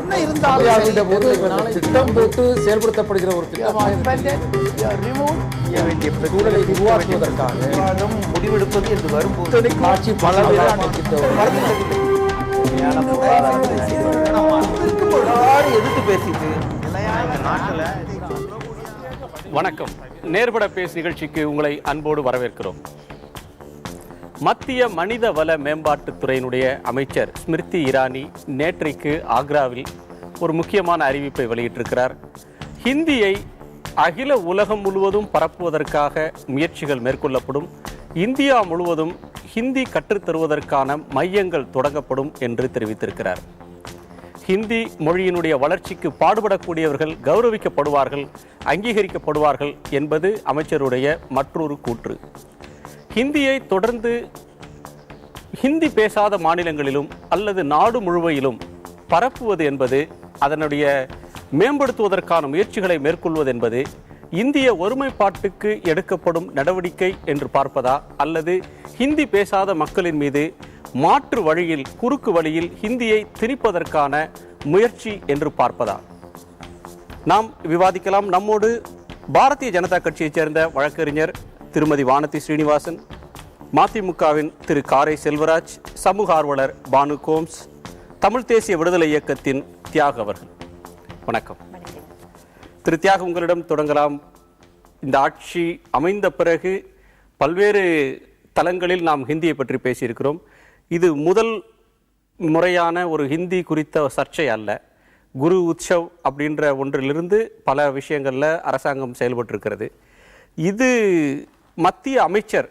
என்ன இருந்தாலும் திட்டம் போட்டு செயல்படுத்தப்படுகிற ஒரு திட்டமாக சூழலை உருவாக்குவதற்காக முடிவெடுப்பது என்று வரும்போது ஆட்சி பல எதிர்த்து பேசிட்டு வணக்கம். நேர்பட பேசு நிகழ்ச்சிக்கு உங்களை அன்போடு வரவேற்கிறோம். மத்திய மனிதவள மேம்பாட்டுத்துறையினுடைய அமைச்சர் ஸ்மிருதி இரானி நேற்றைக்கு ஆக்ராவில் ஒரு முக்கியமான அறிவிப்பை வெளியிட்டிருக்கிறார். ஹிந்தியை அகில உலகம் முழுவதும் பரப்புவதற்காக முயற்சிகள் மேற்கொள்ளப்படும், இந்தியா முழுவதும் ஹிந்தி கற்றுத்தருவதற்கான மையங்கள் தொடங்கப்படும் என்று தெரிவித்திருக்கிறார். ஹிந்தி மொழியினுடைய வளர்ச்சிக்கு பாடுபடக்கூடியவர்கள் கௌரவிக்கப்படுவார்கள், அங்கீகரிக்கப்படுவார்கள் என்பது அமைச்சருடைய மற்றொரு கூற்று. ஹிந்தியை தொடர்ந்து ஹிந்தி பேசாத மாநிலங்களிலும் அல்லது நாடு முழுவதிலும் பரப்புவது என்பது, அதனுடைய மேம்படுத்துவதற்கான முயற்சிகளை மேற்கொள்வது என்பது இந்திய ஒருமைப்பாட்டுக்கு எடுக்கப்படும் நடவடிக்கை என்று பார்ப்பதா, அல்லது ஹிந்தி பேசாத மக்களின் மீது மாற்று வழியில், குறுக்கு வழியில் ஹிந்தியை திணிப்பதற்கான முயற்சி என்று பார்ப்பதா? நாம் விவாதிக்கலாம். நம்மோடு பாரதிய ஜனதா கட்சியைச் சேர்ந்த வழக்கறிஞர் திருமதி வானதி ஸ்ரீனிவாசன், மதிமுகவின் திரு காரை செல்வராஜ், சமூக ஆர்வலர் பானு கோம்ஸ், தமிழ் தேசிய விடுதலை இயக்கத்தின் தியாக அவர்கள். வணக்கம். திரு தியாக, உங்களிடம் தொடங்கலாம். இந்த ஆட்சி அமைந்த பிறகு பல்வேறு தளங்களில் நாம் ஹிந்தியை பற்றி பேசியிருக்கிறோம். இது முதல் முறையான ஒரு ஹிந்தி குறித்த சர்ச்சை அல்ல. குரு உற்சவ் அப்படின்ற ஒன்றிலிருந்து பல விஷயங்களில் அரசாங்கம் செயல்பட்டிருக்கிறது. இது மத்திய அமைச்சர்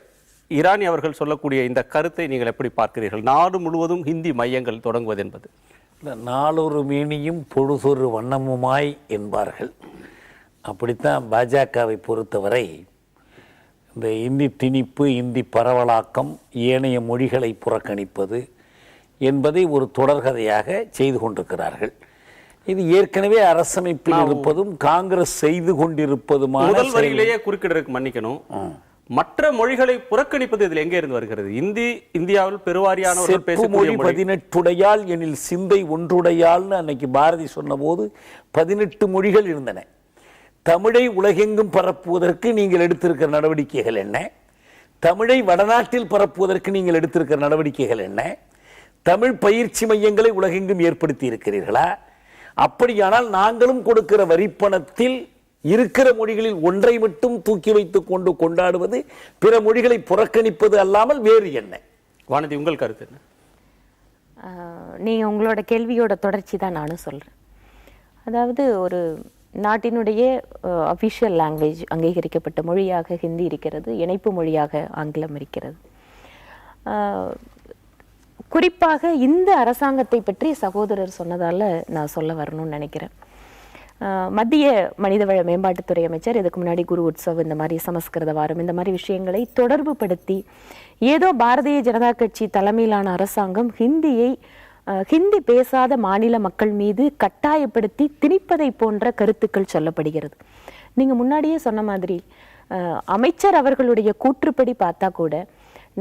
இரானி அவர்கள் சொல்லக்கூடிய இந்த கருத்தை நீங்கள் எப்படி பார்க்கிறீர்கள்? நாடு முழுவதும் ஹிந்தி மையங்கள் தொடங்குவது என்பது நாளொரு மேனியும் பொழுதொரு வண்ணமுமாய் என்பார்கள். அப்படித்தான் பாஜகவை பொறுத்தவரை இந்த இந்தி திணிப்பு, இந்தி பரவலாக்கம், ஏனைய மொழிகளை புறக்கணிப்பது என்பதை ஒரு தொடர்கதையாக செய்து கொண்டிருக்கிறார்கள். இது ஏற்கனவே அரசமைப்பில் இருப்பதும் காங்கிரஸ் செய்து கொண்டிருப்பதுமான முதல் வரியிலேயே குறுக்கிடருக்கு மன்னிக்கணும். மற்ற மொழிகளை புறக்கணிப்பது இதில் எங்கே இருந்து வருகிறது? இந்தியாவில் பெருவாரியானவர்கள் பேசக்கூடிய மொழி 18 எனில் சிந்தை ஒன்றுடையாள்னு அன்னைக்கு பாரதி சொன்ன போது 18 மொழிகள் இருந்தன. தமிழை உலகெங்கும் பரப்புவதற்கு நீங்கள் எடுத்திருக்கிற நடவடிக்கைகள் என்ன? தமிழை வடநாட்டில் பரப்புவதற்கு நீங்கள் எடுத்திருக்கிற நடவடிக்கைகள் என்ன? தமிழ் பயிற்சி மையங்களை உலகெங்கும் ஏற்படுத்தி இருக்கிறீர்களா? அப்படியானால் நாங்களும் கொடுக்கிற வரிப்பணத்தில் இருக்கிற மொழிகளில் ஒன்றை மட்டும் தூக்கி வைத்துக் கொண்டு கொண்டாடுவது, பிற மொழிகளை புறக்கணிப்பது அல்லாமல் வேறு என்ன? வானதி, உங்கள் கருத்து என்ன? நீங்க உங்களோட கேள்வியோட தொடர்ச்சி தான் நானும் சொல்றேன். அதாவது ஒரு நாட்டினுடைய அஃபிஷியல் லாங்குவேஜ் அங்கீகரிக்கப்பட்ட மொழியாக ஹிந்தி இருக்கிறது, இணைப்பு மொழியாக ஆங்கிலம் இருக்கிறது. குறிப்பாக இந்த அரசாங்கத்தை பற்றி சகோதரர் சொன்னதால நான் சொல்ல வரணும்னு நினைக்கிறேன். மத்திய மனிதவள மேம்பாட்டுத்துறை அமைச்சர் இதுக்கு முன்னாடி குரு உற்சவ், இந்த மாதிரி சமஸ்கிருத வாரம், இந்த மாதிரி விஷயங்களை தொடர்பு படுத்தி ஏதோ பாரதிய ஜனதா கட்சி தலைமையிலான அரசாங்கம் ஹிந்தி பேசாத மாநில மக்கள் மீது கட்டாயப்படுத்தி திணிப்பதை போன்ற கருத்துக்கள் சொல்லப்படுகிறது. நீங்க முன்னாடியே சொன்ன மாதிரி அமைச்சர் அவர்களுடைய கூற்றுப்படி பார்த்தா கூட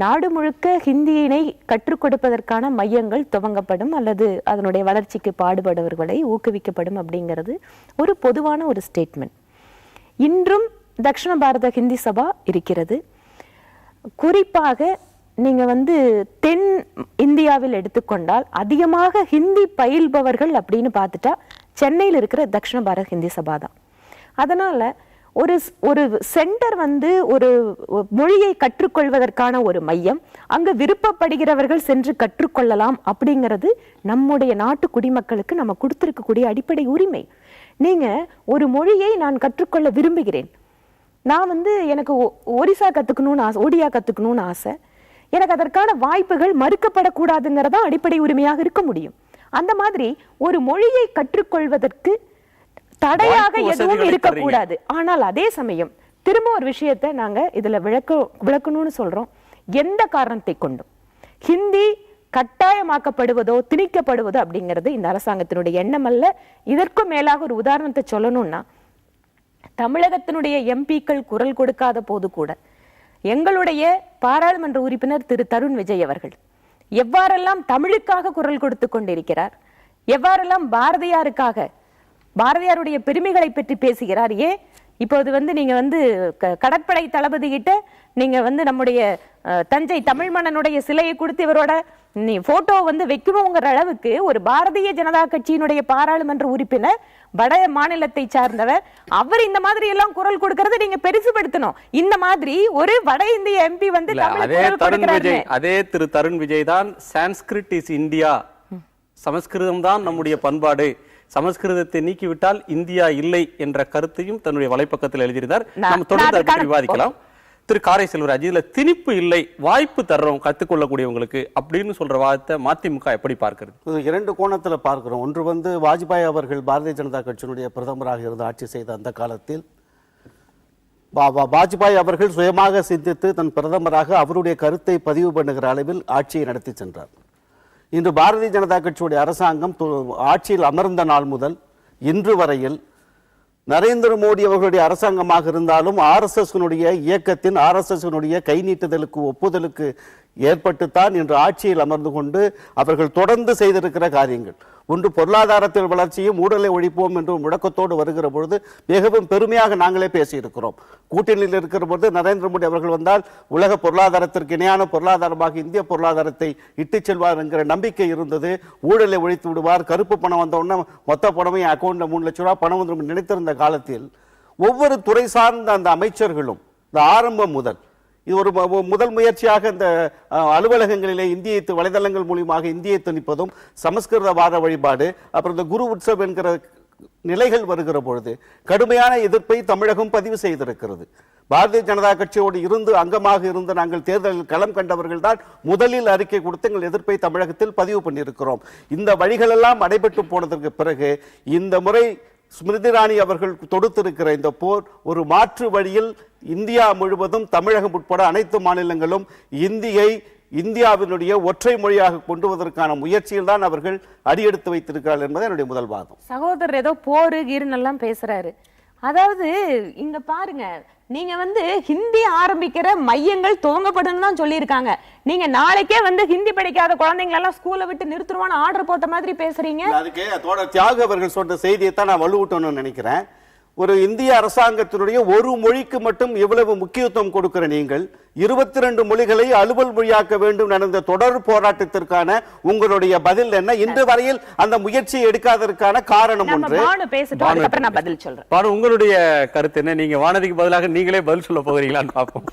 நாடு முழுக்க ஹிந்தியினை கற்றுக் கொடுப்பதற்கான மையங்கள் துவங்கப்படும் அல்லது அதனுடைய வளர்ச்சிக்கு பாடுபடுபவர்களை ஊக்குவிக்கப்படும் அப்படிங்கிறது ஒரு பொதுவான ஒரு ஸ்டேட்மெண்ட். இன்றும் தக்ஷண பாரத ஹிந்தி சபா இருக்கிறது. குறிப்பாக நீங்க தென் இந்தியாவில் எடுத்துக்கொண்டால் அதிகமாக ஹிந்தி பயில்பவர்கள் அப்படின்னு பார்த்துட்டா சென்னையில் இருக்கிற தக்ஷண பாரத் ஹிந்தி சபா தான். அதனால ஒரு சென்டர் ஒரு மொழியை கற்றுக்கொள்வதற்கான ஒரு மையம், அங்கு விருப்பப்படுகிறவர்கள் சென்று கற்றுக்கொள்ளலாம் அப்படிங்கிறது நம்முடைய நாட்டு குடிமக்களுக்கு நம்ம கொடுத்திருக்கக்கூடிய அடிப்படை உரிமை. நீங்க ஒரு மொழியை நான் கற்றுக்கொள்ள விரும்புகிறேன், நான் எனக்கு ஒரிசா கத்துக்கணும்னு ஆசை, ஒடியா கத்துக்கணும்னு ஆசை, எனக்கு அதற்கான வாய்ப்புகள் மறுக்கப்படக்கூடாதுங்கிறதா அடிப்படை உரிமையாக இருக்க முடியும். அந்த மாதிரி ஒரு மொழியை கற்றுக்கொள்வதற்கு தடையாக எதுவும் இருக்கக்கூடாது. ஆனால் அதே சமயம் திரும்ப ஒரு விஷயத்தை நாங்க இதுல விளக்கணும்னு சொல்றோம். எந்த காரணத்தை கொண்டும் ஹிந்தி கட்டாயமாக்கப்படுவதோ திணிக்கப்படுவதோ அப்படிங்கிறது இந்த அரசாங்கத்தினுடைய எண்ணம் அல்ல. இதற்கும் மேலாக ஒரு உதாரணத்தை சொல்லணும்னா, தமிழகத்தினுடைய எம்பிக்கள் குரல் கொடுக்காத போது கூட எங்களுடைய பாராளுமன்ற உறுப்பினர் திரு தருண் விஜய் அவர்கள் எவ்வாறெல்லாம் தமிழுக்காக குரல் கொடுத்து கொண்டிருக்கிறார், எவ்வாறெல்லாம் பாரதியாருக்காக பாரதியாருடைய பெருமைகளை பற்றி பேசுகிறார். ஏன் இப்போது வந்து நீங்க வந்து கடற்படை தளபதி கிட்ட நீங்க வந்து நம்முடைய தஞ்சை தமிழ் மன்னனுடைய சிலையை கொடுத்து இவரோட நீ போட்டோ வந்து வைக்கணுங்கிற அளவுக்கு ஒரு பாரதிய ஜனதா கட்சியினுடைய பாராளுமன்ற உறுப்பினர் வட மாநிலத்தை சார்ந்தவர், அவர் இந்த மாதிரி எல்லாம் குரல் கொடுக்கறதை நீங்க பெருசுபடுத்தணும். இந்த மாதிரி ஒரு வட இந்திய எம்பி வந்து அதே திரு தருண் விஜய் தான் சான்ஸ்கிரிட் இஸ் இந்தியா, சமஸ்கிருதம் தான் நம்முடைய பண்பாடு, சமஸ்கிருதத்தை நீக்கிவிட்டால் இந்தியா இல்லை என்ற கருத்தையும் தன்னுடைய வலைப்பக்கத்தில் எழுதியிருந்தார். நாம் தொடர்ந்து விவாதிக்கலாம். திரு காரை செல்வராஜ், இதுல திணிப்பு இல்லை, வாய்ப்பு தர்றோம் கத்துக்கொள்ளக்கூடியவங்களுக்கு அப்படின்னு சொல்ற வாதத்தை மதிமுக எப்படி பார்க்கிறது? இரண்டு கோணத்துல பார்க்கிறோம். ஒன்று வந்து வாஜ்பாய் அவர்கள் பாரதிய ஜனதா கட்சியினுடைய பிரதமராக இருந்து ஆட்சி செய்த அந்த காலத்தில் வாஜ்பாய் அவர்கள் சுயமாக சிந்தித்து தன் பிரதமராக அவருடைய கருத்தை பதிவு பண்ணுகிற அளவில் ஆட்சியை நடத்தி சென்றார். இன்று பாரதிய ஜனதா கட்சியுடைய அரசாங்கம் ஆட்சியில் அமர்ந்த நாள் முதல் இன்று வரையில் நரேந்திர மோடி அவர்களுடைய அரசாங்கமாக இருந்தாலும் ஆர்எஸ்எஸ்னுடைய இயக்கத்தின் ஆர்எஸ்எஸ்னுடைய கை நீட்டுதலுக்கு ஒப்புதலுக்கு ஏற்பட்டுத்தான் இன்று ஆட்சியில் அமர்ந்து கொண்டு அவர்கள் தொடர்ந்து செய்திருக்கிற காரியங்கள். ஒன்று பொருளாதாரத்தில் வளர்ச்சியும் ஊழலை ஒழிப்போம் என்று முழக்கத்தோடு வருகிற பொழுது மிகவும் பெருமையாக நாங்களே பேசியிருக்கிறோம். கூட்டணியில் இருக்கிற பொழுது நரேந்திர மோடி அவர்கள் வந்தால் உலக பொருளாதாரத்திற்கு இணையான பொருளாதாரமாக இந்திய பொருளாதாரத்தை இட்டுச் செல்வார் என்கிற நம்பிக்கை இருந்தது. ஊழலை ஒழித்து விடுவார், கருப்பு பணம் வந்தவுடனே மொத்த பணமும் அக்கௌண்ட்ல 3 லட்சம் ரூபாய் பணம் வந்து நினைத்திருந்த காலத்தில் ஒவ்வொரு துறை சார்ந்த அந்த அமைச்சர்களும் இந்த ஆரம்பம் முதல் இது ஒரு முதல் முயற்சியாக இந்த அலுவலகங்களிலே இந்திய வலைதளங்கள் மூலியமாக இந்தியை திணிப்பதும் சமஸ்கிருத வார வழிபாடு, அப்புறம் இந்த குரு உற்சவ் என்கிற நிலைகள் வருகிற பொழுது கடுமையான எதிர்ப்பை தமிழகம் பதிவு செய்திருக்கிறது. பாரதிய ஜனதா கட்சியோடு இருந்து அங்கமாக இருந்து நாங்கள் தேர்தலில் களம் கண்டவர்கள் தான் முதலில் அறிக்கை கொடுத்து எங்கள் எதிர்ப்பை தமிழகத்தில் பதிவு பண்ணியிருக்கிறோம். இந்த வழிகளெல்லாம் அடைபட்டு போனதற்கு பிறகு இந்த முறை ஸ்மிருதி இரானி அவர்கள் தொடுத்திருக்கிற இந்த போர் ஒரு மாற்று வழியில் இந்தியா முழுவதும் தமிழகம் உட்பட அனைத்து மாநிலங்களும் இந்தியை இந்தியாவினுடைய ஒற்றை மொழியாக கொண்டு வருவதற்கான முயற்சியில் தான் அவர்கள் அடியெடுத்து வைத்திருக்கிறார்கள் என்பது என்னுடைய முதல் வாதம். சகோதரர் ஏதோ போரு கீருன்னெல்லாம் பேசுறாரு. அதாவது இங்க பாருங்க, நீங்க வந்து ஹிந்தி ஆரம்பிக்கிற மையங்கள் துவங்கப்படும் தான் சொல்லியிருக்காங்க. நீங்க நாளைக்கே வந்து ஹிந்தி படிக்காத குழந்தைங்க எல்லாம் ஸ்கூலை விட்டு நிறுத்துருவான்னு ஆர்டர் போட்ட மாதிரி பேசுறீங்க. அதுக்கு அதோட தியாக அவர்கள் சொன்ன செய்தியை தான் நான் வலுவூட்டணும்னு நினைக்கிறேன். ஒரு இந்திய அரசாங்கத்தினுடைய ஒரு மொழிக்கு மட்டும் இவ்வளவு முக்கியத்துவம் கொடுக்கிற நீங்கள் 22 மொழிகளை அலுவல் மொழியாக்க வேண்டும் நடந்த தொடர் போராட்டத்திற்கான உங்களுடைய பதில் என்ன? இன்று வரையில் அந்த முயற்சியை எடுக்காததற்கான காரணம் ஒன்று. பதில் சொல்றேன். உங்களுடைய கருத்து என்ன? நீங்க வானதிக்கு பதிலாக நீங்களே பதில் சொல்ல போகிறீங்களான்னு பார்ப்போம்.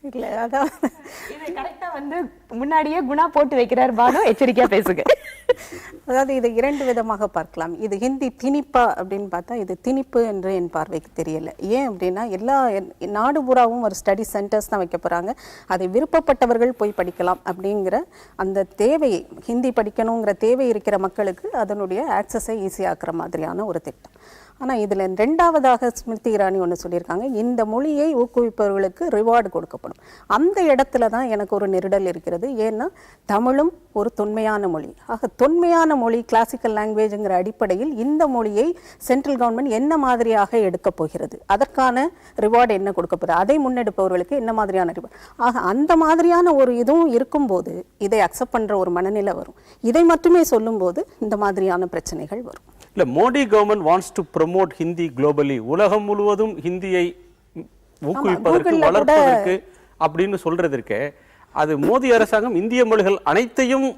இல்ல, அதாவது இது கரெக்ட்டா வந்து முன்னாடியே குணா போட்டு வைக்கிறார். பானு, எச்சரிக்கையா பேசுங்க. அதாவது இதை 2 விதமாக பார்க்கலாம். இது ஹிந்தி திணிப்பா அப்படின்னு பார்த்தா இது திணிப்பு என்று என் பார்வைக்கு தெரியல. ஏன் அப்படின்னா எல்லா நாடு பூராவும் ஒரு ஸ்டடி சென்டர்ஸ் தான் வைக்க போறாங்க. அதை விருப்பப்பட்டவர்கள் போய் படிக்கலாம் அப்படிங்கிற அந்த தேவையை, ஹிந்தி படிக்கணுங்கிற தேவை இருக்கிற மக்களுக்கு அதனுடைய ஆக்சஸை ஈஸியாக்குற மாதிரியான ஒரு திட்டம். ஆனால் இதில் 2வதாக ஸ்மிருதி இரானி ஒன்று சொல்லியிருக்காங்க, இந்த மொழியை ஊக்குவிப்பவர்களுக்கு ரிவார்டு கொடுக்கப்படும். அந்த இடத்துல தான் எனக்கு ஒரு நெருடல் இருக்கிறது. ஏன்னா தமிழும் ஒரு தொன்மையான மொழி. ஆக தொன்மையான மொழி, கிளாசிக்கல் லாங்குவேஜுங்கிற அடிப்படையில் இந்த மொழியை சென்ட்ரல் கவர்மெண்ட் என்ன மாதிரியாக எடுக்கப் போகிறது, அதற்கான ரிவார்டு என்ன கொடுக்க போகிறது, அதை முன்னெடுப்பவர்களுக்கு என்ன மாதிரியான ரிவார்டு. ஆக அந்த மாதிரியான ஒரு இதுவும் இருக்கும்போது இதை அக்செப்ட் பண்ணுற ஒரு மனநிலை வரும். இதை மட்டுமே சொல்லும்போது இந்த மாதிரியான பிரச்சனைகள் வரும். இல்ல, Modi government wants to promote Hindi globally, உலகம் முழுவதும் ஹிந்தியை ஊக்குவிப்பதற்கு வளர்ப்பதற்கு அப்படின்னு சொல்றதற்கு, அது மோடி அரசாங்கம் இந்திய மொழிகள் அனைத்தையும்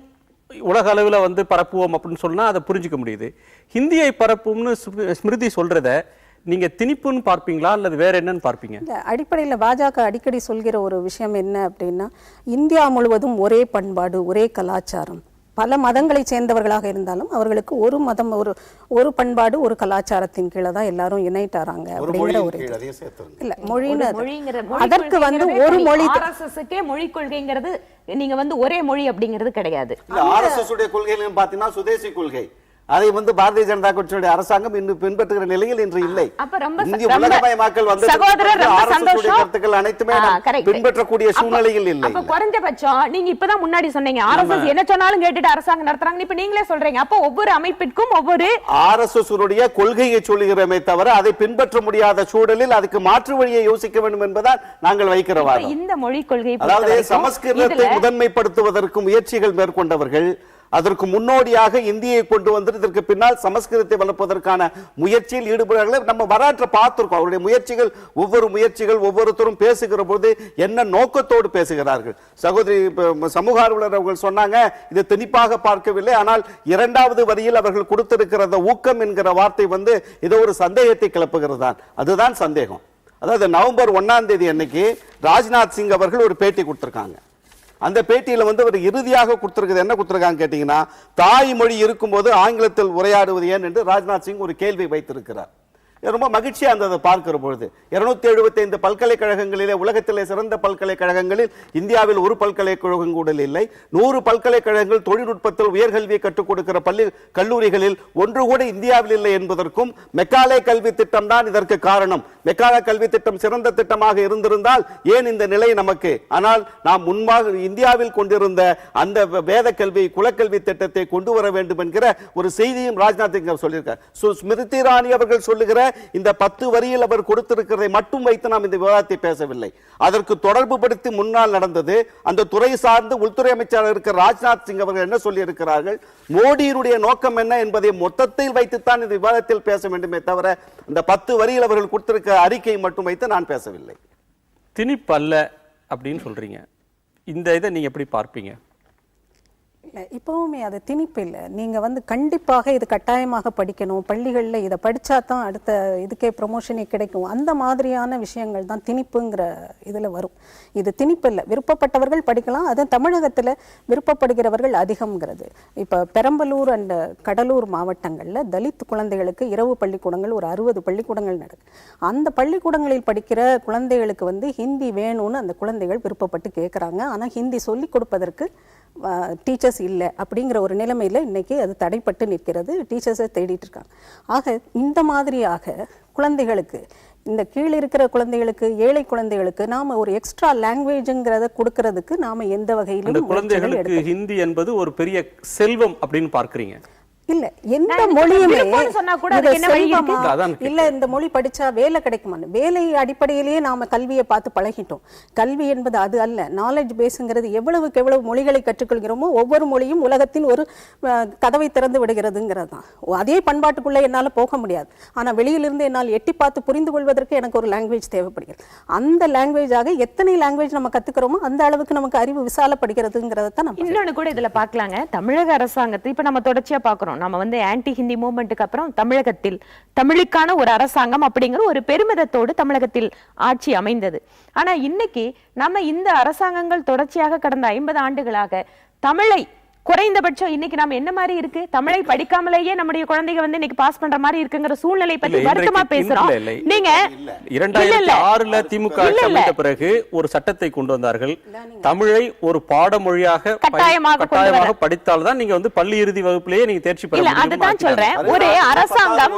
உலக அளவில் வந்து பரப்புவோம் அப்படின்னு சொன்னா அதை புரிஞ்சுக்க முடியுது. ஹிந்தியை பரப்பும்னு ஸ்மிருதி சொல்றத நீங்க திணிப்புன்னு பார்ப்பீங்களா அல்லது வேற என்னன்னு பார்ப்பீங்க? அடிப்படையில் பாஜக அடிக்கடி சொல்கிற ஒரு விஷயம் என்ன அப்படின்னா, இந்தியா முழுவதும் ஒரே பண்பாடு, ஒரே கலாச்சாரம். பல மதங்களை சேர்ந்தவர்களாக இருந்தாலும் அவர்களுக்கு ஒரு மதம், ஒரு பண்பாடு, ஒரு கலாச்சாரத்தின் கீழே தான் எல்லாரும் யுனைட் ஆறாங்க அப்படிங்கிற ஒரு இல்ல மொழிங்கிற அதற்கு வந்து ஒரு மொழி. ஆர்எஸ்எஸ்க்கே மொழி கொள்கைங்கிறது நீங்க வந்து ஒரே மொழி அப்படிங்கிறது கிடையாது. ஆர்எஸ்எஸ் உடைய கொள்கையிலும் பாத்தீங்கன்னா சுதேசி கொள்கை, அதை வந்து பாரதிய ஜனதா கட்சியுடைய அரசாங்கம் இன்னும் பின்பற்றுகிற நிலையில் இன்று இல்லை. இந்திய உலகமயமாக்கல் வந்து கருத்துக்கள் அனைத்துமே பின்பற்றக்கூடிய சூழ்நிலையில் இல்லை. அப்ப குறைஞ்சபட்சம் நீங்க இப்பதான் முன்னாடி சொன்னீங்க ஆர்எஸ்எஸ் என்ன சொன்னாலும் கேட்டுட்டு அரசாங்கம் நடத்துறாங்க. இப்ப நீங்களே சொல்றீங்க, அப்ப ஒவ்வொரு அமைப்பிற்கும் ஒவ்வொரு ஆர்எஸ்எஸ் உடைய கொள்கையை சொல்லுகிறமே தவிர அதை பின்பற்ற முடியாத சூழலில் அதுக்கு மாற்று வழியை யோசிக்க வேண்டும் என்பதால் நாங்கள் வைக்கிற வாதம். இந்த மொழி கொள்கை, அதாவது சமஸ்கிருதத்தை முதன்மைப்படுத்துவதற்கு முயற்சிகள் மேற்கொண்டவர்கள், அதற்கு முன்னோடியாக இந்தியை கொண்டு வந்து இதற்கு பின்னால் சமஸ்கிருதத்தை வளர்ப்பதற்கான முயற்சியில் ஈடுபடுகிறார்கள். நம்ம வரலாற்றை பார்த்திருக்கோம். அவருடைய முயற்சிகள் ஒவ்வொருத்தரும் பேசுகிற போது என்ன நோக்கத்தோடு பேசுகிறார்கள். சகோதரி சமூக ஆர்வலர் அவர்கள் சொன்னாங்க, இது திணிப்பாக பார்க்கவில்லை, ஆனால் இரண்டாவது வரியில் அவர்கள் கொடுத்திருக்கிற அந்த ஊக்கம் என்கிற வார்த்தை ஏதோ ஒரு சந்தேகத்தை கிளப்புகிறது. அதுதான் சந்தேகம். அதாவது நவம்பர் 1ஆம் தேதி அன்னைக்கு ராஜ்நாத் சிங் அவர்கள் ஒரு பேட்டி கொடுத்திருக்காங்க. அந்த பேட்டியில ஒரு இறுதியாக கொடுத்திருக்கிறது என்ன கொடுத்திருக்காங்க கேட்டீங்கன்னா, தாய்மொழி இருக்கும்போது ஆங்கிலத்தில் உரையாடுவது ஏன் என்று ராஜ்நாத் சிங் ஒரு கேள்வி வைத்திருக்கிறார். ரொம்ப மகிழ்ச்சியா இருந்ததை பார்க்கிற பொழுது 275 பல்கலைக்கழகங்களிலே உலகத்திலே சிறந்த பல்கலைக்கழகங்களில் இந்தியாவில் ஒரு பல்கலைக்கழகம் கூட இல்லை. 100 பல்கலைக்கழகங்கள் தொழில்நுட்பத்தில் உயர்கல்வியை கற்றுக் கொடுக்கிற கல்லூரிகளில் ஒன்று கூட இந்தியாவில் இல்லை என்பதற்கும் மெக்காலே கல்வி திட்டம் தான் இதற்கு காரணம். மெக்காலே கல்வி திட்டம் சிறந்த திட்டமாக இருந்திருந்தால் ஏன் இந்த நிலை நமக்கு? ஆனால் நாம் முன்பாக இந்தியாவில் கொண்டிருந்த அந்த வேத கல்வி குலக்கல்வி திட்டத்தை கொண்டு வர வேண்டும் என்கிற ஒரு செய்தியும் ராஜ்நாத் சிங் சொல்லியிருக்கார். ஸ்மிருதி இரானி அவர்கள் சொல்லுகிற இந்த 10 வரியில் அவர் கொடுத்திருக்கிறதை மட்டும் வைத்து நாம் இந்த விவாதத்தை பேசவில்லை. அதற்கு தொடர்பு படுத்தி முன்னால் நடந்தது அந்த துறை சார்ந்து உள்துறை அமைச்சர் இருக்கிற ராஜ்நாத் சிங் அவர்கள் என்ன சொல்லி இருக்கிறார்கள், மோடியினுடைய நோக்கம் என்ன என்பதை மொத்தத்தில் வைத்துத்தான் இந்த விவாதத்தில் பேச வேண்டுமே தவிர அந்த 10 வரியில் அவர்கள் கொடுத்திருக்கிற அறிக்கை மட்டும் வைத்து நான் பேசவில்லை. திணிப்பல்ல அப்படின்னு சொல்றீங்க, இந்த இதை நீங்க எப்படி பார்ப்பீங்க? இப்பவுமே அது திணிப்பு இல்லை. நீங்க கண்டிப்பாக இது கட்டாயமாக படிக்கணும், பள்ளிகளில் இதை படிச்சா தான் அடுத்த இதுக்கே ப்ரொமோஷனே கிடைக்கும், அந்த மாதிரியான விஷயங்கள் தான் திணிப்புங்கிற இதில் வரும். இது திணிப்பு இல்லை, விருப்பப்பட்டவர்கள் படிக்கலாம். அது தமிழகத்தில் விருப்பப்படுகிறவர்கள் அதிகம்ங்கிறது. இப்போ பெரம்பலூர் அண்ட் கடலூர் மாவட்டங்களில் தலித் குழந்தைகளுக்கு இரவு பள்ளிக்கூடங்கள் ஒரு 60 பள்ளிக்கூடங்கள் நடக்கு. அந்த பள்ளிக்கூடங்களில் படிக்கிற குழந்தைகளுக்கு ஹிந்தி வேணும்னு அந்த குழந்தைகள் விருப்பப்பட்டு கேட்குறாங்க. ஆனால் ஹிந்தி சொல்லிக் கொடுப்பதற்கு டீச்சர்ஸ் இல்லை அப்படிங்கிற ஒரு நிலைமையில் இன்னைக்கு அது தடைப்பட்டு நிற்கிறது. டீச்சர்ஸை தேடிட்டு இருக்காங்க. ஆக இந்த மாதிரியாக குழந்தைகளுக்கு, இந்த கீழ் இருக்கிற குழந்தைகளுக்கு, ஏழை குழந்தைகளுக்கு நாம ஒரு எக்ஸ்ட்ரா லாங்குவேஜ்ங்கிறத கொடுக்கறதுக்கு நாம எந்த வகையிலும் குழந்தைகளுக்கு ஹிந்தி என்பது ஒரு பெரிய செல்வம் அப்படின்னு பார்க்கறீங்க? இல்ல, எந்த மொழியுமே இல்ல இந்த மொழி படிச்சா வேலை கிடைக்குமா? வேலை அடிப்படையிலேயே நாம கல்வியை பார்த்து பழகிட்டோம். கல்வி என்பது அது அல்ல. நாலேஜ் பேஸ்ங்கிறது எவ்வளவுக்கு எவ்வளவு மொழிகளை கற்றுக்கொள்கிறோமோ ஒவ்வொரு மொழியும் உலகத்தின் ஒரு கதவை திறந்து விடுகிறதுங்கிறது தான். அதே பண்பாட்டுக்குள்ள என்னால போக முடியாது, ஆனா வெளியிலிருந்து என்னால் எட்டி பார்த்து புரிந்து கொள்வதற்கு எனக்கு ஒரு லாங்குவேஜ் தேவைப்படுகிறது. அந்த லாங்குவேஜாக எத்தனை லாங்குவேஜ் நம்ம கத்துக்கிறோமோ அந்த அளவுக்கு நமக்கு அறிவு விசாலப்படுகிறதுங்கிறத தான். இன்னொன்னு கூட இதுல பாக்கலாங்க. தமிழக அரசாங்கத்தை இப்ப நம்ம தொடர்ச்சியா பாக்குறோம். நம்ம ஆன்டி ஹிந்தி மூவ்மெண்ட்டுக்கு அப்புறம் தமிழகத்தில் தமிழுக்கான ஒரு அரசாங்கம் அப்படிங்கிற ஒரு பெருமிதத்தோடு தமிழகத்தில் ஆட்சி அமைந்தது. ஆனா இன்னைக்கு நம்ம இந்த அரசாங்கங்கள் தொடர்ச்சியாக கடந்த 50 ஆண்டுகளாக தமிழை குறைந்தபட்சம் இன்னைக்கு நாம என்ன மாதிரி இருக்கு, தமிழை படிக்காமலேயே நம்முடைய குழந்தைங்க இன்னைக்கு பாஸ் பண்ற மாதிரி இருக்குங்கிற சூழ்நிலை பத்தி வருத்தமா பேசுறோம். நீங்க 2006ல திமுக அமைந்த பிறகு ஒரு சட்டத்தை கொண்டு வந்தார்கள். தமிழை ஒரு பாடமொழியாக கட்டாயமாக படித்தால்தான் நீங்க பள்ளி இறுதி வகுப்பிலேயே நீங்க தேர்ச்சி பெற முடியும். அதுதான் சொல்றேன். ஒரு அரசாங்கம்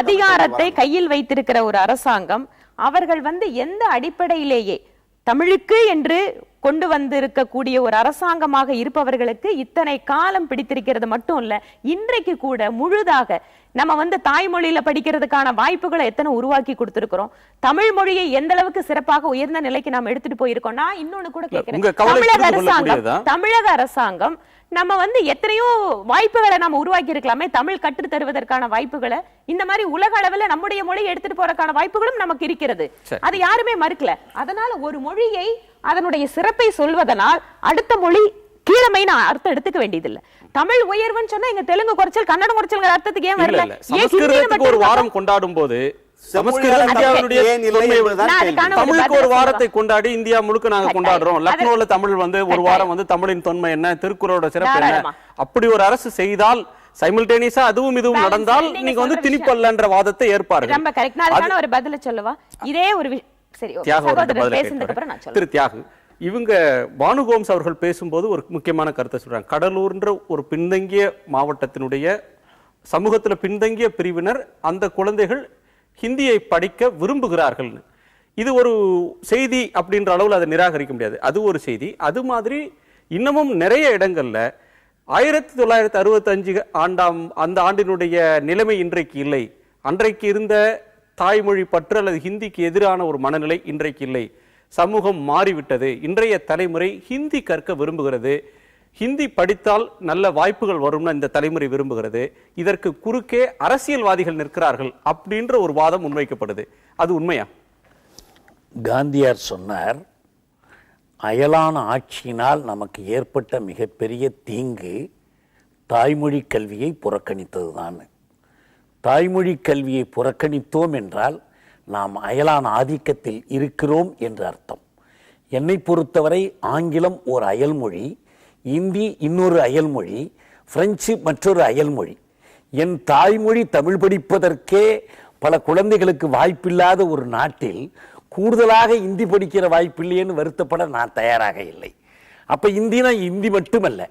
அதிகாரத்தை கையில் வைத்திருக்கிற ஒரு அரசாங்கம் அவர்கள் எந்த அடிப்படையிலேயே தமிழுக்கு என்று கொண்டு வந்திருக்கக்கூடிய ஒரு அரசாங்கமாக இருப்பவர்களுக்கு இத்தனை காலம் பிடித்திருக்கிறது மட்டும் இல்ல, இன்றைக்கு கூட முழுதாக நம்ம தாய்மொழியில படிக்கிறதுக்கான வாய்ப்புகளை எத்தனை உருவாக்கி கொடுத்திருக்கிறோம். தமிழ் மொழியை எந்த அளவுக்கு சிறப்பாக உயர்ந்த நிலைக்கு நாம் எடுத்துட்டு போயிருக்கோம். நான் இன்னொன்னு கூட கேட்கிறேன், தமிழக அரசாங்கம் நம்ம எத்தனையோ வாய்ப்புகளை நம்ம உருவாக்கி இருக்கலாமே. தமிழ் கற்று தருவதற்கான வாய்ப்புகளை இந்த மாதிரி உலக அளவில் நம்முடைய மொழியை எடுத்துட்டு போறதுக்கான வாய்ப்புகளும் நமக்கு இருக்கிறது. அது யாருமே மறுக்கல. அதனால ஒரு மொழியை அதனுடைய சிறப்பை சொல்வதனால் அடுத்த மொழி கீழமை அர்த்தம் எடுத்துக்க வேண்டியதில்லை. தமிழ் உயர்வுன்னு சொன்னா இங்க தெலுங்கு குறைச்சல் கன்னடம் குறைச்சல் அர்த்தத்துக்கு ஏன் வரல? சமஸ்கிருதத்துக்கு ஒரு வாரம் கொண்டாடும் போது தமிழுக்கு ஒரு வாரத்தை கொண்டாடி இந்தியா முழுக்க நாங்க கொண்டாடுறோம். லக்னோல தமிழ் ஒரு வாரம் தமிழின் தொன்மை என்ன, திருக்குறளோட சிறப்பு என்ன, அப்படி ஒரு அரசு செய்தால் சைமல்டேனியஸா அதுவும் இதுவும் நடந்தால் நீங்க திணிப்பல்லன்ற வாதத்தை ஏற்பார்கள். ரொம்ப கரெக்ட். நான் அதுக்கான ஒரு பதில சொல்லவா? இதே ஒரு சரி பேசுனதுக்கு அப்புறம் நான் சொல்றேன். திரு தியாகு, இவங்க பானுகோம்ஸ் அவர்கள் பேசும்போது ஒரு முக்கியமான கருத்தை சொல்றாங்க. கடலூர்ன்ற ஒரு பின்தங்கிய மாவட்டத்தினுடைய சமூகத்துல பின்தங்கிய பிரிவினர் அந்த குழந்தைகள் ஹிந்தியை படிக்க விரும்புகிறார்கள். இது ஒரு செய்தி அப்படின்ற அளவில் அதை நிராகரிக்க முடியாது. அது ஒரு செய்தி. அது மாதிரி இன்னமும் நிறைய இடங்கள்ல 1965 அந்த ஆண்டினுடைய நிலைமை இன்றைக்கு இல்லை. அன்றைக்கு இருந்த தாய்மொழி பற்று அல்லது ஹிந்திக்கு எதிரான ஒரு மனநிலை இன்றைக்கு இல்லை. சமூகம் மாறிவிட்டது. இன்றைய தலைமுறை ஹிந்தி கற்க விரும்புகிறது. ஹிந்தி படித்தால் நல்ல வாய்ப்புகள் வரும்னு இந்த தலைமுறை விரும்புகிறது. இதற்கு குறுக்கே அரசியல்வாதிகள் நிற்கிறார்கள் அப்படின்ற ஒரு வாதம் முன்வைக்கப்படுது. அது உண்மையா? காந்தியார் சொன்னார், அயலான ஆட்சியினால் நமக்கு ஏற்பட்ட மிகப்பெரிய தீங்கு தாய்மொழி கல்வியை புறக்கணித்ததுதான். தாய்மொழி கல்வியை புறக்கணித்தோம் என்றால் நாம் அயலான ஆதிக்கத்தில் இருக்கிறோம் என்று அர்த்தம். என்னை பொறுத்தவரை ஆங்கிலம் ஒரு அயல்மொழி, இந்தி இன்னொரு அயல்மொழி, பிரெஞ்சு மற்றொரு அயல்மொழி. என் தாய்மொழி தமிழ் படிப்பதற்கே பல குழந்தைகளுக்கு வாய்ப்பில்லாத ஒரு நாட்டில் கூடுதலாக இந்தி படிக்கிற வாய்ப்பில்லையேன்னு வருத்தப்பட நான் தயாராக இல்லை. அப்ப இந்தினா இந்தி மட்டுமல்ல,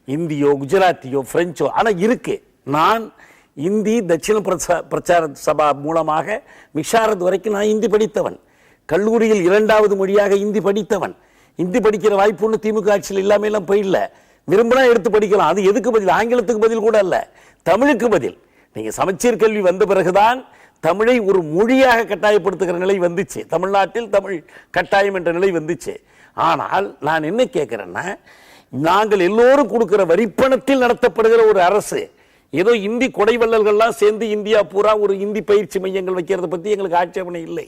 இந்தியோ குஜராத்தியோ பிரெஞ்சோ ஆனால் இருக்கு. நான் இந்தி தட்சிண பிரச்சார சபா மூலமாக மிஷாரத் வரைக்கும் நான் இந்தி படித்தவன். கல்லூரியில் 2வது மொழியாக இந்தி படித்தவன். இந்தி படிக்கிற வாய்ப்பு ஒன்று திமுக ஆட்சியில் இல்லாமலாம் போயிடல. விரும்பினா எடுத்து படிக்கலாம். அது எதுக்கு பதில்? ஆங்கிலத்துக்கு பதில் கூட அல்ல, தமிழுக்கு பதில். நீங்க சமச்சீர் கல்வி வந்த பிறகுதான் தமிழை ஒரு மொழியாக கட்டாயப்படுத்துகிற நிலை வந்துச்சு. தமிழ்நாட்டில் தமிழ் கட்டாயம் என்ற நிலை வந்துச்சு. ஆனால் நான் என்ன கேட்கிறேன்னா, நாங்கள் எல்லோரும் கொடுக்கிற வரிப்பணத்தில் நடத்தப்படுகிற ஒரு அரசு ஏதோ இந்தி கொடைவள்ளல்கள்லாம் சேர்ந்து இந்தியா பூரா ஒரு இந்தி பயிற்சி மையங்கள் வைக்கிறத பற்றி எங்களுக்கு ஆட்சேபனை இல்லை.